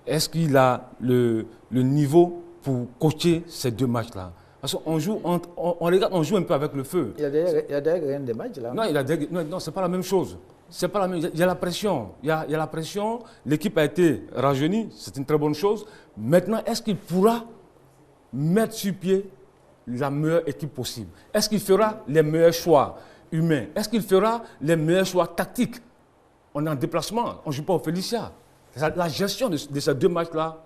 est-ce qu'il a le niveau pour coacher ces 2 matchs-là? Parce qu'on joue, on regarde, on joue un peu avec le feu. Il y a d'ailleurs des matchs là. Non, c'est pas la même chose. C'est pas la même. Il y a la pression. Il y a la pression. L'équipe a été rajeunie, c'est une très bonne chose. Maintenant, est-ce qu'il pourra mettre sur pied la meilleure équipe possible? Est-ce qu'il fera les meilleurs choix humains? Est-ce qu'il fera les meilleurs choix tactiques? On est en déplacement, on ne joue pas au Félicia. La gestion de ces 2 matchs-là,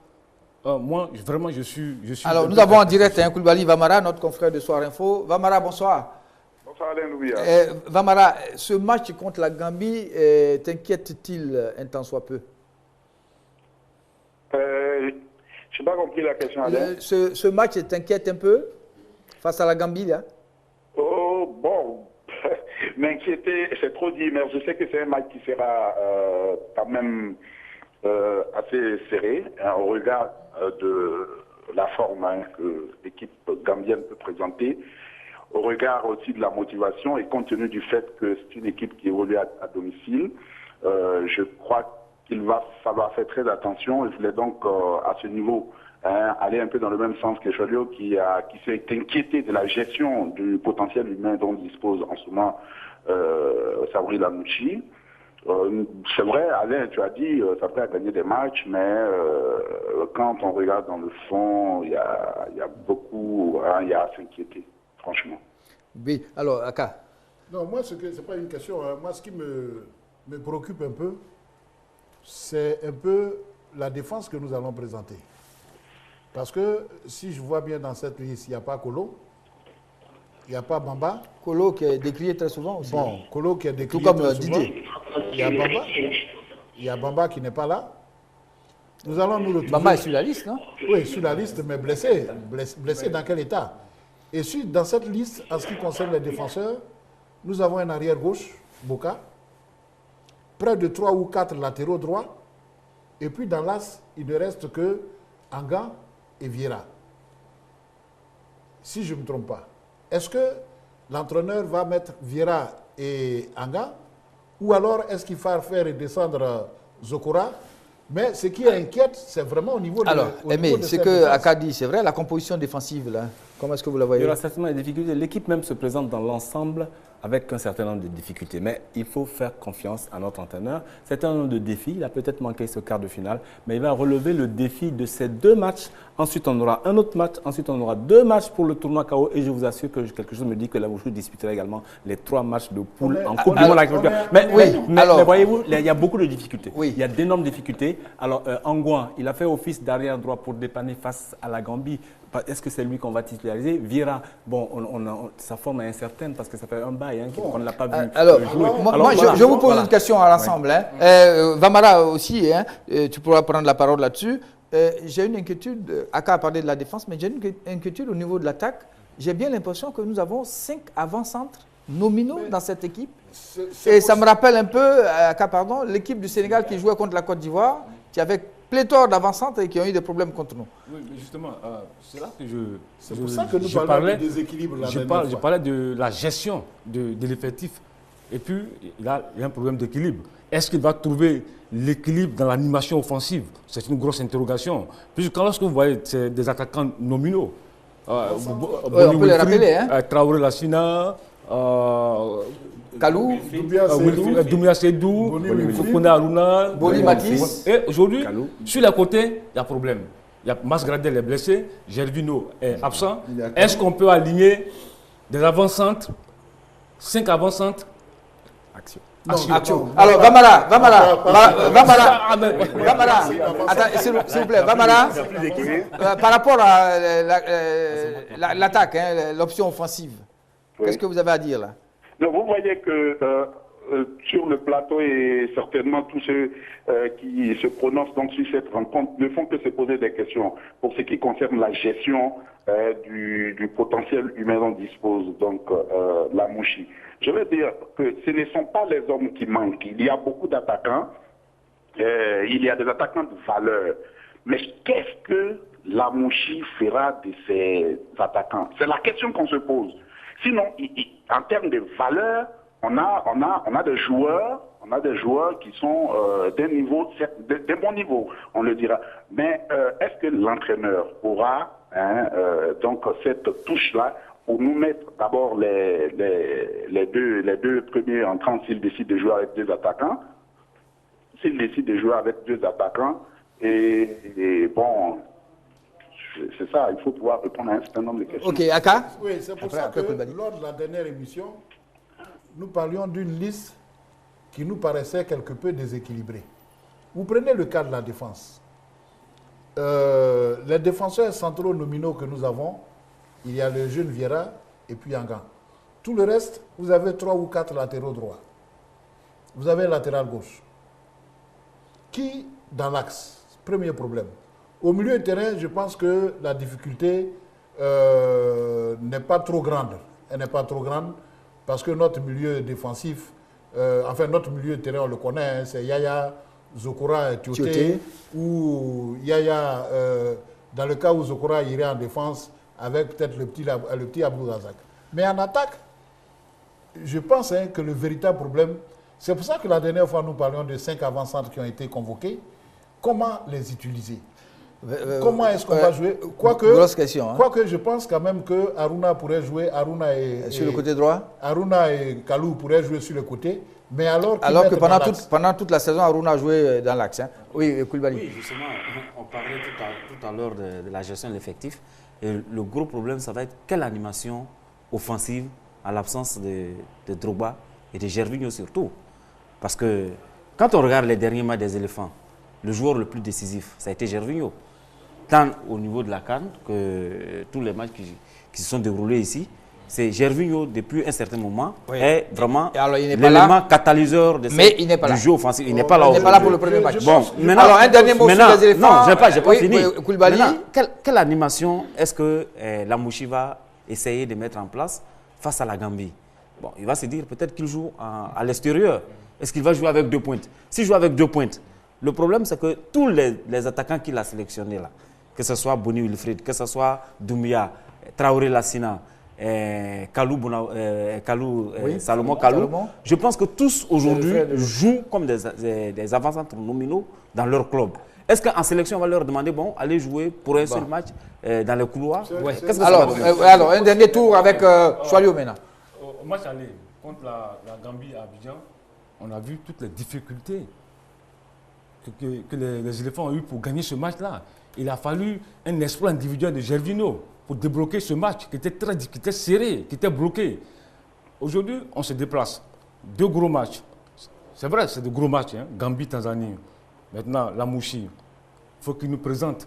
moi, vraiment, je suis... Alors, nous avons en direct Koulibaly Vamara, notre confrère de Soir Info. Vamara, bonsoir. Bonsoir, Alain Loubia. Vamara, ce match contre la Gambie, t'inquiète-t-il un tant soit peu? Je n'ai pas compris la question, Alain. Ce match t'inquiète un peu face à la Gambie, là? Oh, bon, m'inquiéter, c'est trop dit, mais je sais que c'est un match qui sera quand même assez serré, hein, au regard de la forme que l'équipe gambienne peut présenter, au regard aussi de la motivation et compte tenu du fait que c'est une équipe qui évolue à domicile. Je crois qu'il va falloir faire très attention et je voulais donc à ce niveau aller un peu dans le même sens que Cholio qui s'est inquiété de la gestion du potentiel humain dont dispose en ce moment Sabri Lamouchi. C'est vrai, Alain, tu as dit, ça peut gagner des matchs, mais quand on regarde dans le fond, il y a beaucoup, il y a à s'inquiéter, franchement. Oui, alors, Aka. Non, moi, c'est pas une question. Hein. Moi, ce qui me préoccupe un peu, c'est un peu la défense que nous allons présenter. Parce que si je vois bien dans cette liste, il n'y a pas Kolo, il n'y a pas Bamba. Kolo qui est décrié très souvent aussi. Bon, Kolo qui est décrié tout comme très Didier. souvent. Il y a Bamba. Il y a Bamba qui n'est pas là. Nous allons nous retrouver. Bamba est sur la liste, non? Oui, sur la liste, mais blessé. Blessé dans quel état? Et dans cette liste, en ce qui concerne les défenseurs, nous avons un arrière gauche, Boka, près de 3 ou 4 latéraux droits, et puis dans l'as, il ne reste que Anga et Vieira. Si je ne me trompe pas. Est-ce que l'entraîneur va mettre Vieira et Anga, ou alors est-ce qu'il va faire descendre Zokora? Mais ce qui inquiète, c'est vraiment au niveau de... Alors, Aimé, ce que Aka dit, c'est vrai, la composition défensive, là, comment est-ce que vous la voyez? Il y aura certainement des difficultés. L'équipe même se présente dans l'ensemble avec un certain nombre de difficultés. Mais il faut faire confiance à notre entraîneur. C'est un nombre de défis. Il a peut-être manqué ce quart de finale, mais il va relever le défi de ces 2 matchs. Ensuite, on aura un autre match. Ensuite, on aura 2 matchs pour le tournoi KO. Et je vous assure que quelque chose me dit que Lamouchi disputera également les 3 matchs de poule en Coupe du Monde. Mais voyez-vous, il y a beaucoup de difficultés. Oui. Il y a d'énormes difficultés. Alors, Angouin, il a fait office d'arrière droit pour dépanner face à la Gambie. Est-ce que c'est lui qu'on va titulariser? Vieira, bon, sa forme est incertaine parce que ça fait un bail qu'on ne l'a pas vu jouer. Moi, je vous pose une question à l'ensemble. Ouais. Hein. Vamara aussi, hein, tu pourras prendre la parole là-dessus. J'ai une inquiétude, Aka a parlé de la défense, mais j'ai une inquiétude au niveau de l'attaque. J'ai bien l'impression que nous avons 5 avant-centres nominaux dans cette équipe. Et ça me rappelle un peu, Aka, pardon, l'équipe du Sénégal qui jouait contre la Côte d'Ivoire, qui avait pléthore d'avant-centres et qui ont eu des problèmes contre nous. Oui, mais justement, c'est là que c'est pour ça que nous parlons du déséquilibre. Je parlais de la gestion de l'effectif. Et puis, là, il y a un problème d'équilibre. Est-ce qu'il va trouver l'équilibre dans l'animation offensive? C'est une grosse interrogation. Puisque lorsque vous voyez des attaquants nominaux, on peut les rappeler. Hein? Traoré Lassina, Kalou, Doumbia Seydou, Foukouna Aruna, Boli Matisse. Et aujourd'hui, sur les côtés, il y a problème. Il y a Masgradel est blessé, Gervino est absent. Est-ce qu'on peut aligner des avant-centres, 5 avant-centres Action. Alors, Vamara, attends, s'il vous plaît, Vamara, par rapport à l'attaque, l'option offensive, qu'est-ce que vous avez à dire là? Donc, vous voyez que sur le plateau et certainement tous ceux qui se prononcent donc sur cette rencontre ne font que se poser des questions pour ce qui concerne la gestion du potentiel humain dont dispose donc la Mouchi. Je veux dire que ce ne sont pas les hommes qui manquent. Il y a beaucoup d'attaquants, il y a des attaquants de valeur. Mais qu'est-ce que la Mouchi fera de ces attaquants? C'est la question qu'on se pose. Sinon, en termes de valeur, on a des joueurs qui sont d'un niveau, d'un bon niveau, on le dira. Mais est-ce que l'entraîneur aura donc cette touche-là pour nous mettre d'abord les deux premiers entrants s'il décide de jouer avec deux attaquants? S'il décide de jouer avec deux attaquants, et bon, c'est ça, il faut pouvoir répondre à un certain nombre de questions. Ok, Aka? Oui, c'est pour ça que lors de la dernière émission, nous parlions d'une liste qui nous paraissait quelque peu déséquilibrée. Vous prenez le cas de la défense. Les défenseurs centraux nominaux que nous avons, il y a le jeune Vieira et puis Yangan. Tout le reste, vous avez 3 ou 4 latéraux droits. Vous avez latéral gauche. Qui dans l'axe? Premier problème. Au milieu de terrain, je pense que la difficulté n'est pas trop grande. Elle n'est pas trop grande parce que notre milieu défensif, notre milieu de terrain, on le connaît, c'est Yaya, Zokora et Tioté, ou Yaya, dans le cas où Zokora irait en défense, avec peut-être le petit Abdou Razak. Mais en attaque, je pense que le véritable problème, c'est pour ça que la dernière fois nous parlions de 5 avant-centres qui ont été convoqués. Comment les utiliser? Comment est-ce qu'on va jouer? Grosse question. Quoique je pense quand même que Aruna pourrait jouer, sur le côté droit. Aruna et Kalou pourraient jouer sur le côté. Mais alors que pendant toute la saison, Aruna a joué dans l'axe. Oui, Koulibaly. Oui, justement, on parlait tout à l'heure de la gestion de l'effectif. Et le gros problème, ça va être quelle animation offensive à l'absence de Drogba et de Gervinho surtout. Parce que quand on regarde les derniers matchs des éléphants, le joueur le plus décisif, ça a été Gervinho. Tant au niveau de la CAN que tous les matchs qui se sont déroulés ici, c'est Gervinho, depuis un certain moment, est vraiment l'élément catalyseur du jeu offensif. Il n'est pas là. Il n'est pas là pour le premier match. Bon, maintenant, alors, un dernier mot sur les éléphants. Non, je n'ai pas fini. Koulibaly. Quelle animation est-ce que la Mouchi va essayer de mettre en place face à la Gambie? Bon, il va se dire peut-être qu'il joue à l'extérieur. Est-ce qu'il va jouer avec 2 pointes? S'il joue avec 2 pointes, le problème c'est que tous les attaquants qu'il a sélectionnés là, que ce soit Boni Wilfried, que ce soit Doumbia, Traoré Lassina, Salomon Kalou, je pense que tous aujourd'hui jouent comme des avant-centres nominaux dans leur club. Est-ce qu'en sélection, on va leur demander, bon, allez jouer pour un seul match dans les couloirs? Alors, un dernier tour avec Choalio maintenant. Au match aller contre la Gambie à Abidjan, on a vu toutes les difficultés que les éléphants ont eues pour gagner ce match-là. Il a fallu un exploit individuel de Gervinho pour débloquer ce match qui était serré, qui était bloqué. Aujourd'hui, on se déplace. 2 gros matchs. C'est vrai, c'est de gros matchs. Gambie, Tanzanie. Maintenant, la Mouchi. Il faut qu'il nous présente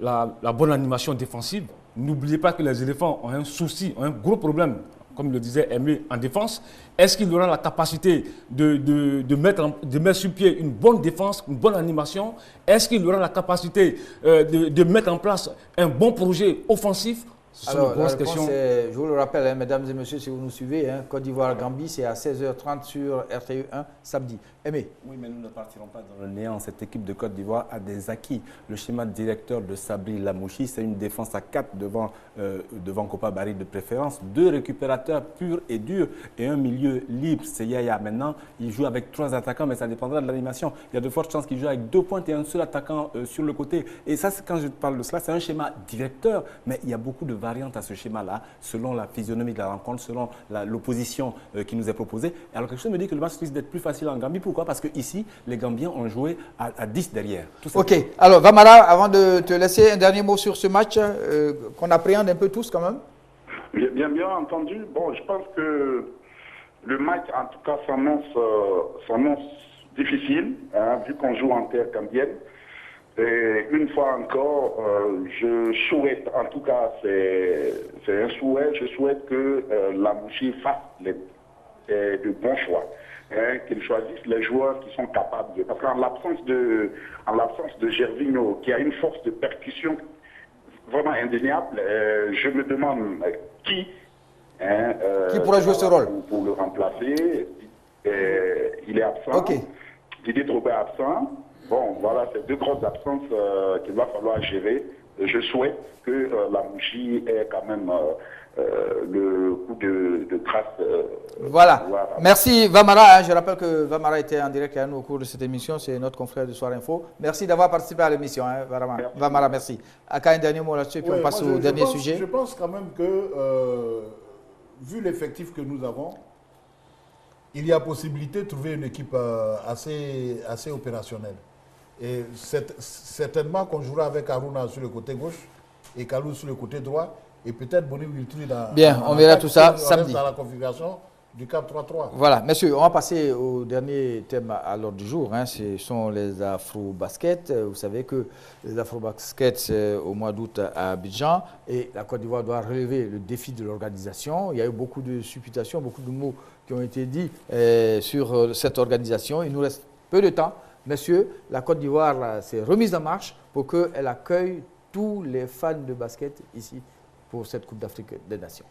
la bonne animation défensive. N'oubliez pas que les éléphants ont un souci, ont un gros problème, comme le disait Aimé, en défense. Est-ce qu'il aura la capacité de mettre sur pied une bonne défense, une bonne animation? Est-ce qu'il aura la capacité de mettre en place un bon projet offensif? Alors, la réponse est, je vous le rappelle, mesdames et messieurs, si vous nous suivez, Côte d'Ivoire-Gambie, c'est à 16h30 sur RTE1 samedi. Aimé. Oui, mais nous ne partirons pas dans le néant. Cette équipe de Côte d'Ivoire a des acquis. Le schéma directeur de Sabri Lamouchi, c'est une défense à 4 devant Kopa Barry de préférence, 2 récupérateurs purs et durs et un milieu libre. C'est Yaya. Maintenant, il joue avec 3 attaquants, mais ça dépendra de l'animation. Il y a de fortes chances qu'il joue avec 2 pointes et un seul attaquant sur le côté. Et ça, quand je parle de cela, c'est un schéma directeur, mais il y a beaucoup de variantes à ce schéma-là, selon la physionomie de la rencontre, selon l'opposition qui nous est proposée. Et alors quelque chose me dit que le match risque d'être plus facile en Gambie. Pourquoi? Parce qu'ici, les Gambiens ont joué à 10 derrière. Ok, alors Vamara, avant de te laisser un dernier mot sur ce match, qu'on appréhende un peu tous quand même. Bien entendu. Bon, je pense que Le match, en tout cas, s'annonce difficile, hein, vu qu'on joue en terre gambienne. Et une fois encore, je souhaite, en tout cas, c'est un souhait, je souhaite que la Mouchi fasse de bons choix. Hein, qu'il choisisse les joueurs qui sont capables de... Parce qu'en l'absence de Gervinho, qui a une force de percussion vraiment indéniable, je me demande qui pourrait jouer ce rôle pour le remplacer. Il est absent. Okay. Didier Drogba est absent. Bon, voilà, c'est deux grosses absences qu'il va falloir gérer. Je souhaite que la Mouchi ait quand même le coup de grâce. Voilà. Merci Vamara. Je rappelle que Vamara était en direct avec nous au cours de cette émission. C'est notre confrère de Soir Info. Merci d'avoir participé à l'émission, hein, Vamara. Merci. Aka, un dernier mot là-dessus, puis on passe au dernier sujet. Je pense quand même que, vu l'effectif que nous avons, il y a possibilité de trouver une équipe assez opérationnelle. Et certainement qu'on jouera avec Aruna sur le côté gauche et Kalou sur le côté droit et peut-être Boni Wiltri on verra tout ça samedi. Dans la configuration du 4-3-3. Voilà, messieurs, on va passer au dernier thème à l'ordre du jour. Hein. Ce sont les Afro-Baskets. Vous savez que les Afro-Baskets, au mois d'août à Abidjan, et la Côte d'Ivoire doit relever le défi de l'organisation. Il y a eu beaucoup de supputations, beaucoup de mots qui ont été dits sur cette organisation. Il nous reste peu de temps. Messieurs, la Côte d'Ivoire s'est remise en marche pour qu'elle accueille tous les fans de basket ici pour cette Coupe d'Afrique des Nations.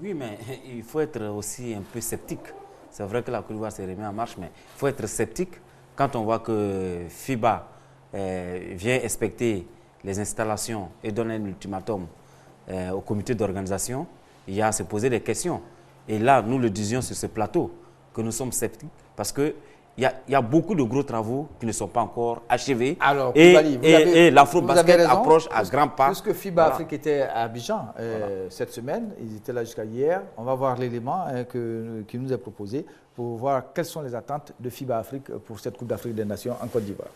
Oui, mais il faut être aussi un peu sceptique. C'est vrai que la Côte d'Ivoire s'est remise en marche, mais il faut être sceptique quand on voit que FIBA vient inspecter les installations et donne un ultimatum au comité d'organisation. Il y a à se poser des questions. Et là, nous le disions sur ce plateau, que nous sommes sceptiques parce que il y a beaucoup de gros travaux qui ne sont pas encore achevés. Alors, et l'Afro-Basket approche à grands pas. Puisque FIBA Afrique était à Abidjan cette semaine, ils étaient là jusqu'à hier. On va voir l'élément qui nous est proposé pour voir quelles sont les attentes de FIBA Afrique pour cette Coupe d'Afrique des Nations en Côte d'Ivoire.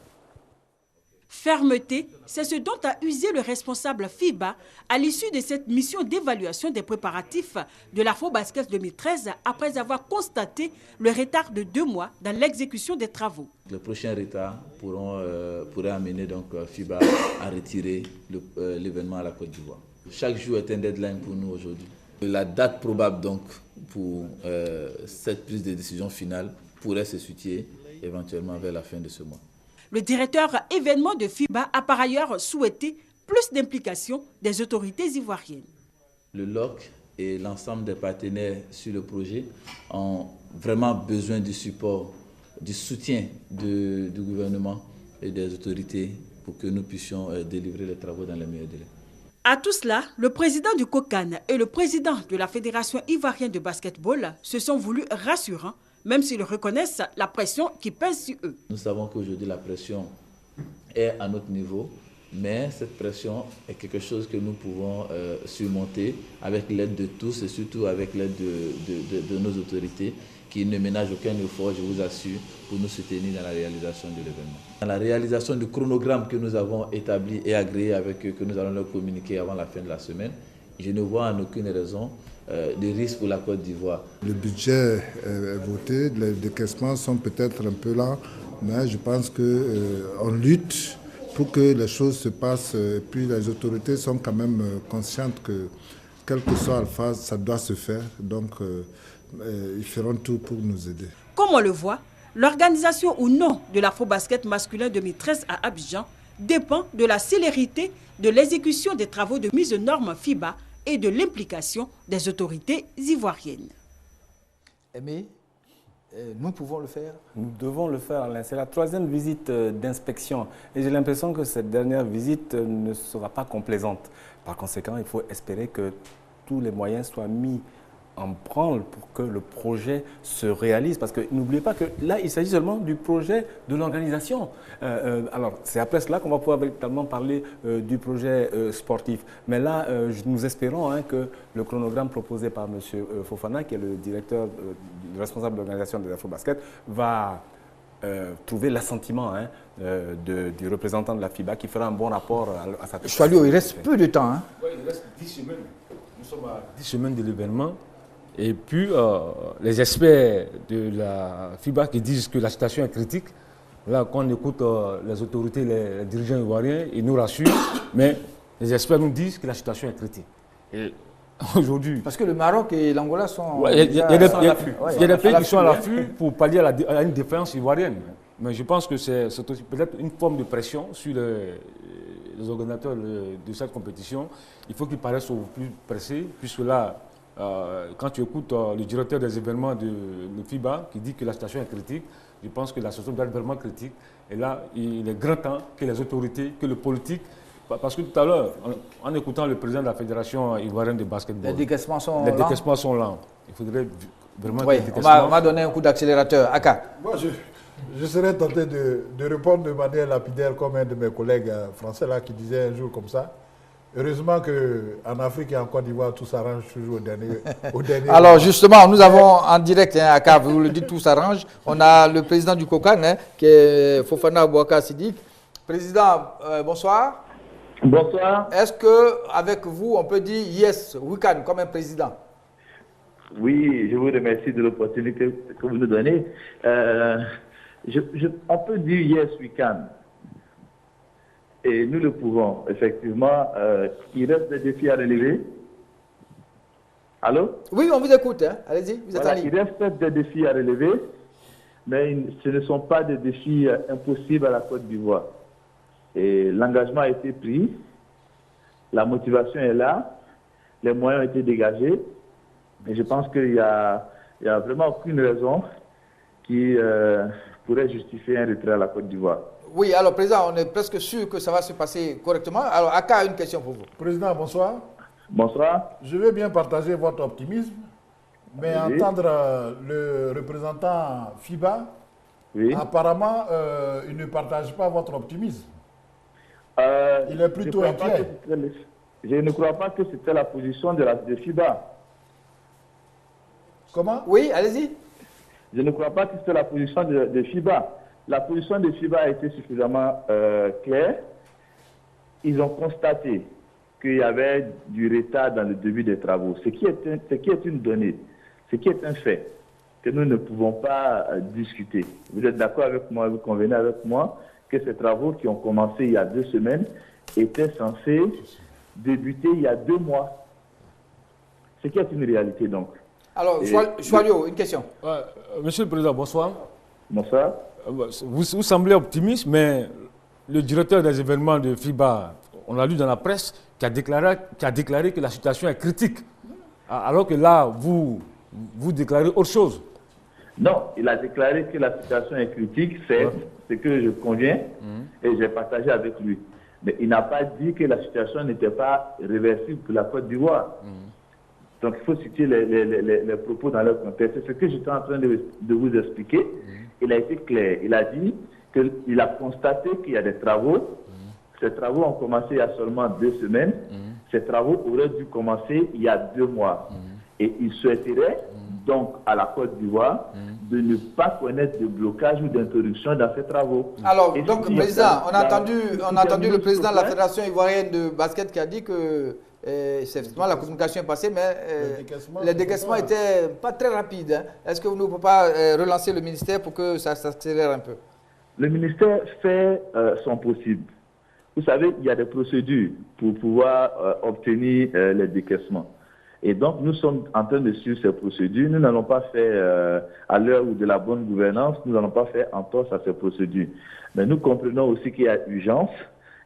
Fermeté, c'est ce dont a usé le responsable FIBA à l'issue de cette mission d'évaluation des préparatifs de l'Afro-Basket 2013 après avoir constaté le retard de 2 mois dans l'exécution des travaux. Le prochain retard pourrait amener donc FIBA à retirer l'événement à la Côte d'Ivoire. Chaque jour est un deadline pour nous aujourd'hui. La date probable donc pour cette prise de décision finale pourrait se situer éventuellement vers la fin de ce mois. Le directeur événement de FIBA a par ailleurs souhaité plus d'implication des autorités ivoiriennes. Le LOC et l'ensemble des partenaires sur le projet ont vraiment besoin du support, du soutien du gouvernement et des autorités pour que nous puissions délivrer les travaux dans les meilleurs délais. À tout cela, le président du COCAN et le président de la Fédération ivoirienne de basketball se sont voulus rassurants, même s'ils reconnaissent la pression qui pèse sur eux. Nous savons qu'aujourd'hui la pression est à notre niveau, mais cette pression est quelque chose que nous pouvons surmonter avec l'aide de tous et surtout avec l'aide de nos autorités qui ne ménagent aucun effort, je vous assure, pour nous soutenir dans la réalisation de l'événement. Dans la réalisation du chronogramme que nous avons établi et agréé avec eux, que nous allons leur communiquer avant la fin de la semaine, je ne vois en aucune raison de risque pour la Côte d'Ivoire. Le budget est voté, les décaissements sont peut-être un peu lents, mais je pense qu'on lutte pour que les choses se passent. Et puis les autorités sont quand même conscientes que, quelle que soit la phase, ça doit se faire. Donc ils feront tout pour nous aider. Comme on le voit, l'organisation ou non de l'Afro-Basket masculin 2013 à Abidjan dépend de la célérité de l'exécution des travaux de mise aux normes FIBA et de l'implication des autorités ivoiriennes. Aimé, nous pouvons le faire? Nous devons le faire, Alain. C'est la 3e visite d'inspection. Et j'ai l'impression que cette dernière visite ne sera pas complaisante. Par conséquent, il faut espérer que tous les moyens soient mis en branle pour que le projet se réalise. Parce que n'oubliez pas que là, il s'agit seulement du projet de l'organisation. Alors, c'est après cela qu'on va pouvoir véritablement parler du projet sportif. Mais là, nous espérons que le chronogramme proposé par M. Fofana, qui est le directeur, le responsable de l'organisation de l'Afro-Basket, va trouver l'assentiment du représentant de la FIBA qui fera un bon rapport à sa... Choualio, il reste peu de temps. Oui, il reste 10 semaines. Nous sommes à 10 semaines de l'événement. Et puis, les experts de la FIBA qui disent que la situation est critique. Là, quand on écoute les autorités, les dirigeants ivoiriens, ils nous rassurent, mais les experts nous disent que la situation est critique. Et aujourd'hui... Parce que le Maroc et l'Angola sont il y a des pays qui sont à l'affût, l'affût pour pallier à une défaillance ivoirienne. Mais je pense que c'est aussi peut-être une forme de pression sur les organisateurs de cette compétition. Il faut qu'ils paraissent au plus pressés, puisque là, quand tu écoutes le directeur des événements de FIBA qui dit que la situation est critique, je pense que la situation doit être vraiment critique. Et là, il est grand temps que les autorités, que le politique, parce que tout à l'heure, en écoutant le président de la Fédération ivoirienne de basketball, les décaissements sont lents. Il faudrait vraiment oui, on va donner un coup d'accélérateur. Aka. Moi, je serais tenté de répondre de manière lapidaire comme un de mes collègues français là, qui disait un jour comme ça. Heureusement qu'en Afrique et en Côte d'Ivoire, tout s'arrange toujours au dernier Alors justement, nous avons en direct, Aka, vous le dites, tout s'arrange. On a le président du COCAN, qui est Fofana Bouaka Siddiq. Président, bonsoir. Bonsoir. Est-ce qu'avec vous, on peut dire yes, we can, comme un président? Oui, je vous remercie de l'opportunité que vous nous donnez. On peut dire yes, we can. Et nous le pouvons, effectivement. Il reste des défis à relever. Allô? Oui, on vous écoute. Hein. Allez-y, vous êtes en ligne. Il reste des défis à relever, mais ce ne sont pas des défis impossibles à la Côte d'Ivoire. Et l'engagement a été pris, la motivation est là, les moyens ont été dégagés. Et je pense qu'il n'y a vraiment aucune raison qui pourrait justifier un retrait à la Côte d'Ivoire. Oui, alors Président, on est presque sûr que ça va se passer correctement. Alors Aka a une question pour vous. Président, bonsoir. Bonsoir. Je veux bien partager votre optimisme, mais oui. Entendre le représentant FIBA, oui. Apparemment, il ne partage pas votre optimisme. Il est plutôt inquiet. Je ne crois pas que c'était la position de FIBA. Comment? Oui, allez-y. Je ne crois pas que c'était la position de FIBA. La position de FIBA a été suffisamment claire. Ils ont constaté qu'il y avait du retard dans le début des travaux. Ce qui est une donnée, ce qui est un fait que nous ne pouvons pas discuter. Vous êtes d'accord avec moi, vous convenez avec moi que ces travaux qui ont commencé il y a 2 semaines étaient censés débuter il y a 2 mois. Ce qui est une réalité donc. Alors, Choualio, une question. Monsieur le Président, bonsoir. Bonsoir. Vous semblez optimiste, mais le directeur des événements de FIBA, on l'a lu dans la presse, qui a déclaré que la situation est critique. Alors que là, vous déclarez autre chose. Non, il a déclaré que la situation est critique, c'est ce que je conviens et j'ai partagé avec lui. Mais il n'a pas dit que la situation n'était pas réversible pour la Côte d'Ivoire. Donc il faut situer les propos dans leur contexte. C'est ce que j'étais en train de vous expliquer. Il a été clair. Il a dit qu'il a constaté qu'il y a des travaux. Ces travaux ont commencé il y a seulement 2 semaines. Ces travaux auraient dû commencer il y a 2 mois. Et il souhaiterait donc à la Côte d'Ivoire de ne pas connaître de blocage ou d'interruption dans ces travaux. Alors, donc, Président, on a entendu le président de la Fédération ivoirienne de basket qui a dit que effectivement, la communication est passée, mais les décaissements n'étaient pas très rapides. Hein. Est-ce que vous ne pouvez pas relancer le ministère pour que ça s'accélère un peu? Le ministère fait son possible. Vous savez, il y a des procédures pour pouvoir obtenir les décaissements. Et donc, nous sommes en train de suivre ces procédures. Nous n'allons pas faire, à l'heure de la bonne gouvernance, nous n'allons pas faire entorse à ces procédures. Mais nous comprenons aussi qu'il y a urgence.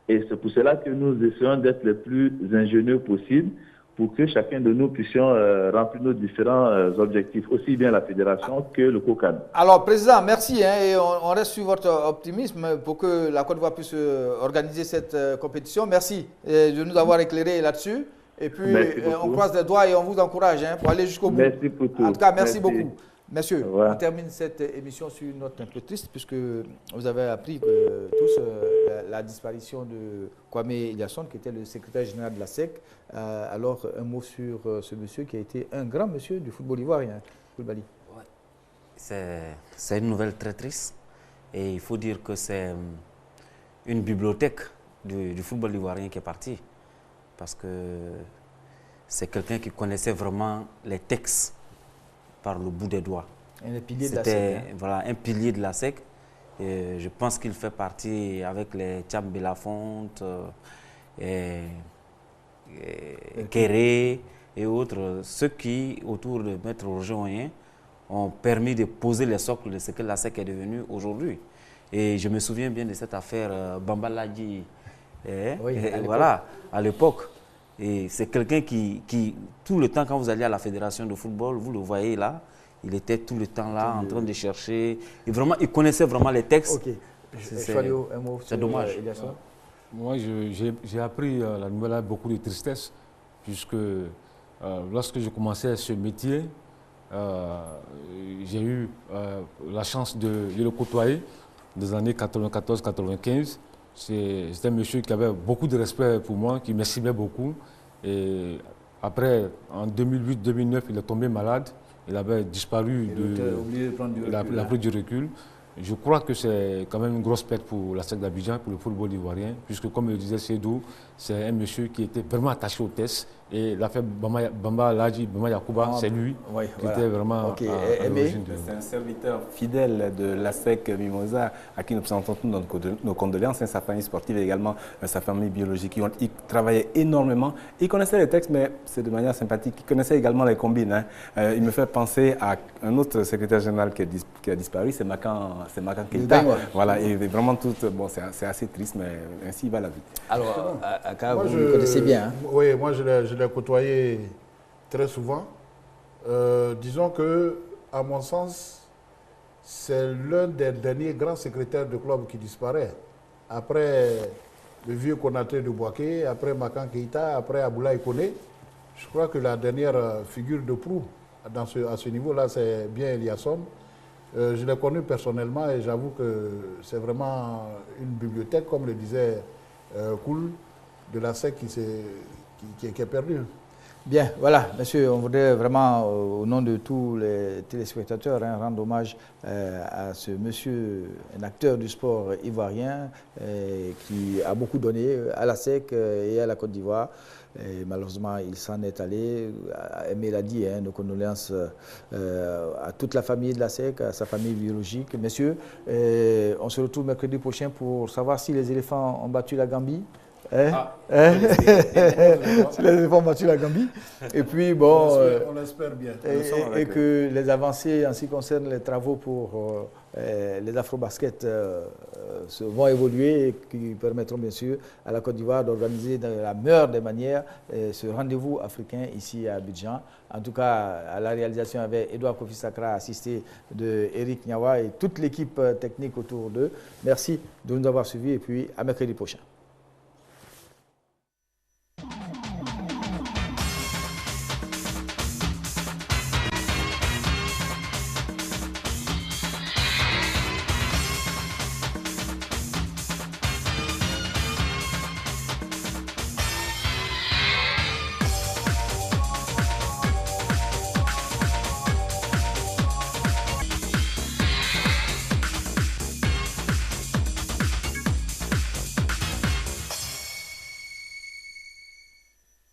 Et c'est pour cela que nous essayons d'être les plus ingénieux possible pour que chacun de nous puissions remplir nos différents objectifs, aussi bien la fédération que le COCAN. Alors, Président, merci. Et on reste sur votre optimisme pour que la Côte d'Ivoire puisse organiser cette compétition. Merci de nous avoir éclairé là-dessus. Et puis, on croise les doigts et on vous encourage pour aller jusqu'au bout. Merci pour tout. En tout cas, merci beaucoup. Messieurs, on termine cette émission sur une note un peu triste puisque vous avez appris tous la disparition de Kwame Iliasson qui était le secrétaire général de la SEC. Alors, un mot sur ce monsieur qui a été un grand monsieur du football ivoirien, Koulibaly. Ouais. C'est une nouvelle très triste et il faut dire que c'est une bibliothèque du football ivoirien qui est partie parce que c'est quelqu'un qui connaissait vraiment les textes par le bout des doigts. Un pilier de la C'était SEC. voilà, un pilier de la SEC. Et je pense qu'il fait partie avec les Thiam Belafonte, Kéré et autres, ceux qui, autour de Maître Roger Oyen, ont permis de poser les socles de ce que la SEC est devenue aujourd'hui. Et je me souviens bien de cette affaire Bamba Ladji, voilà, à l'époque. Et c'est quelqu'un qui, tout le temps, quand vous allez à la fédération de football, vous le voyez là, il était tout le temps là, en train de chercher. Et vraiment, il connaissait vraiment les textes. Ok. C'est dommage. Moi, j'ai appris la nouvelle avec beaucoup de tristesse, puisque lorsque je commençais ce métier, j'ai eu la chance de le côtoyer des années 94-95. C'était un monsieur qui avait beaucoup de respect pour moi, qui m'estimait beaucoup. Et après, en 2008-2009, il est tombé malade. Il avait disparu, il a pris du recul. Je crois que c'est quand même une grosse perte pour la SEC d'Abidjan, pour le football ivoirien, puisque comme le disait Sédou, c'est un monsieur qui était vraiment attaché aux tests. Et l'affaire Bamba Ladji, Bamba Yacouba, c'est lui qui était vraiment à l'origine de... C'est un serviteur fidèle de la SEC Mimosa, à qui nous présentons toutes nos condoléances, sa famille sportive et également sa famille biologique. Il travaillait énormément. Il connaissait les textes, mais c'est de manière sympathique. Il connaissait également les combines. Il me fait penser à un autre secrétaire général qui a disparu, c'est Makan Keita. Voilà, et vraiment tout, bon, c'est assez triste, mais ainsi va la vie. Alors, vous le connaissez bien. Oui, moi je l'ai côtoyé très souvent. Disons que, à mon sens, c'est l'un des derniers grands secrétaires de club qui disparaît. Après le vieux Konaté de Bouaké, après Makan Keita, après Aboulaye Koné, je crois que la dernière figure de proue à ce niveau-là, c'est bien Eliasson. Je l'ai connu personnellement et j'avoue que c'est vraiment une bibliothèque, comme le disait Koul, de la SEC qui est perdue. Bien, voilà, monsieur, on voudrait vraiment, au nom de tous les téléspectateurs, rendre hommage à ce monsieur, un acteur du sport ivoirien, qui a beaucoup donné à la SEC et à la Côte d'Ivoire. Malheureusement, il s'en est allé. Aimé l'a dit, nos condoléances à toute la famille de la SEC, à sa famille biologique. Messieurs, on se retrouve mercredi prochain pour savoir si les éléphants ont battu la Gambie. Si les éléphants ont battu la Gambie. Et puis, bon. On l'espère bien. Et que les avancées en ce qui concerne les travaux pour les Afro-Basket vont évoluer et qui permettront bien sûr à la Côte d'Ivoire d'organiser de la meilleure des manières ce rendez-vous africain ici à Abidjan. En tout cas, à la réalisation avec Edouard Kofi Sakra, assisté de Eric Niawa et toute l'équipe technique autour d'eux. Merci de nous avoir suivis et puis à mercredi prochain.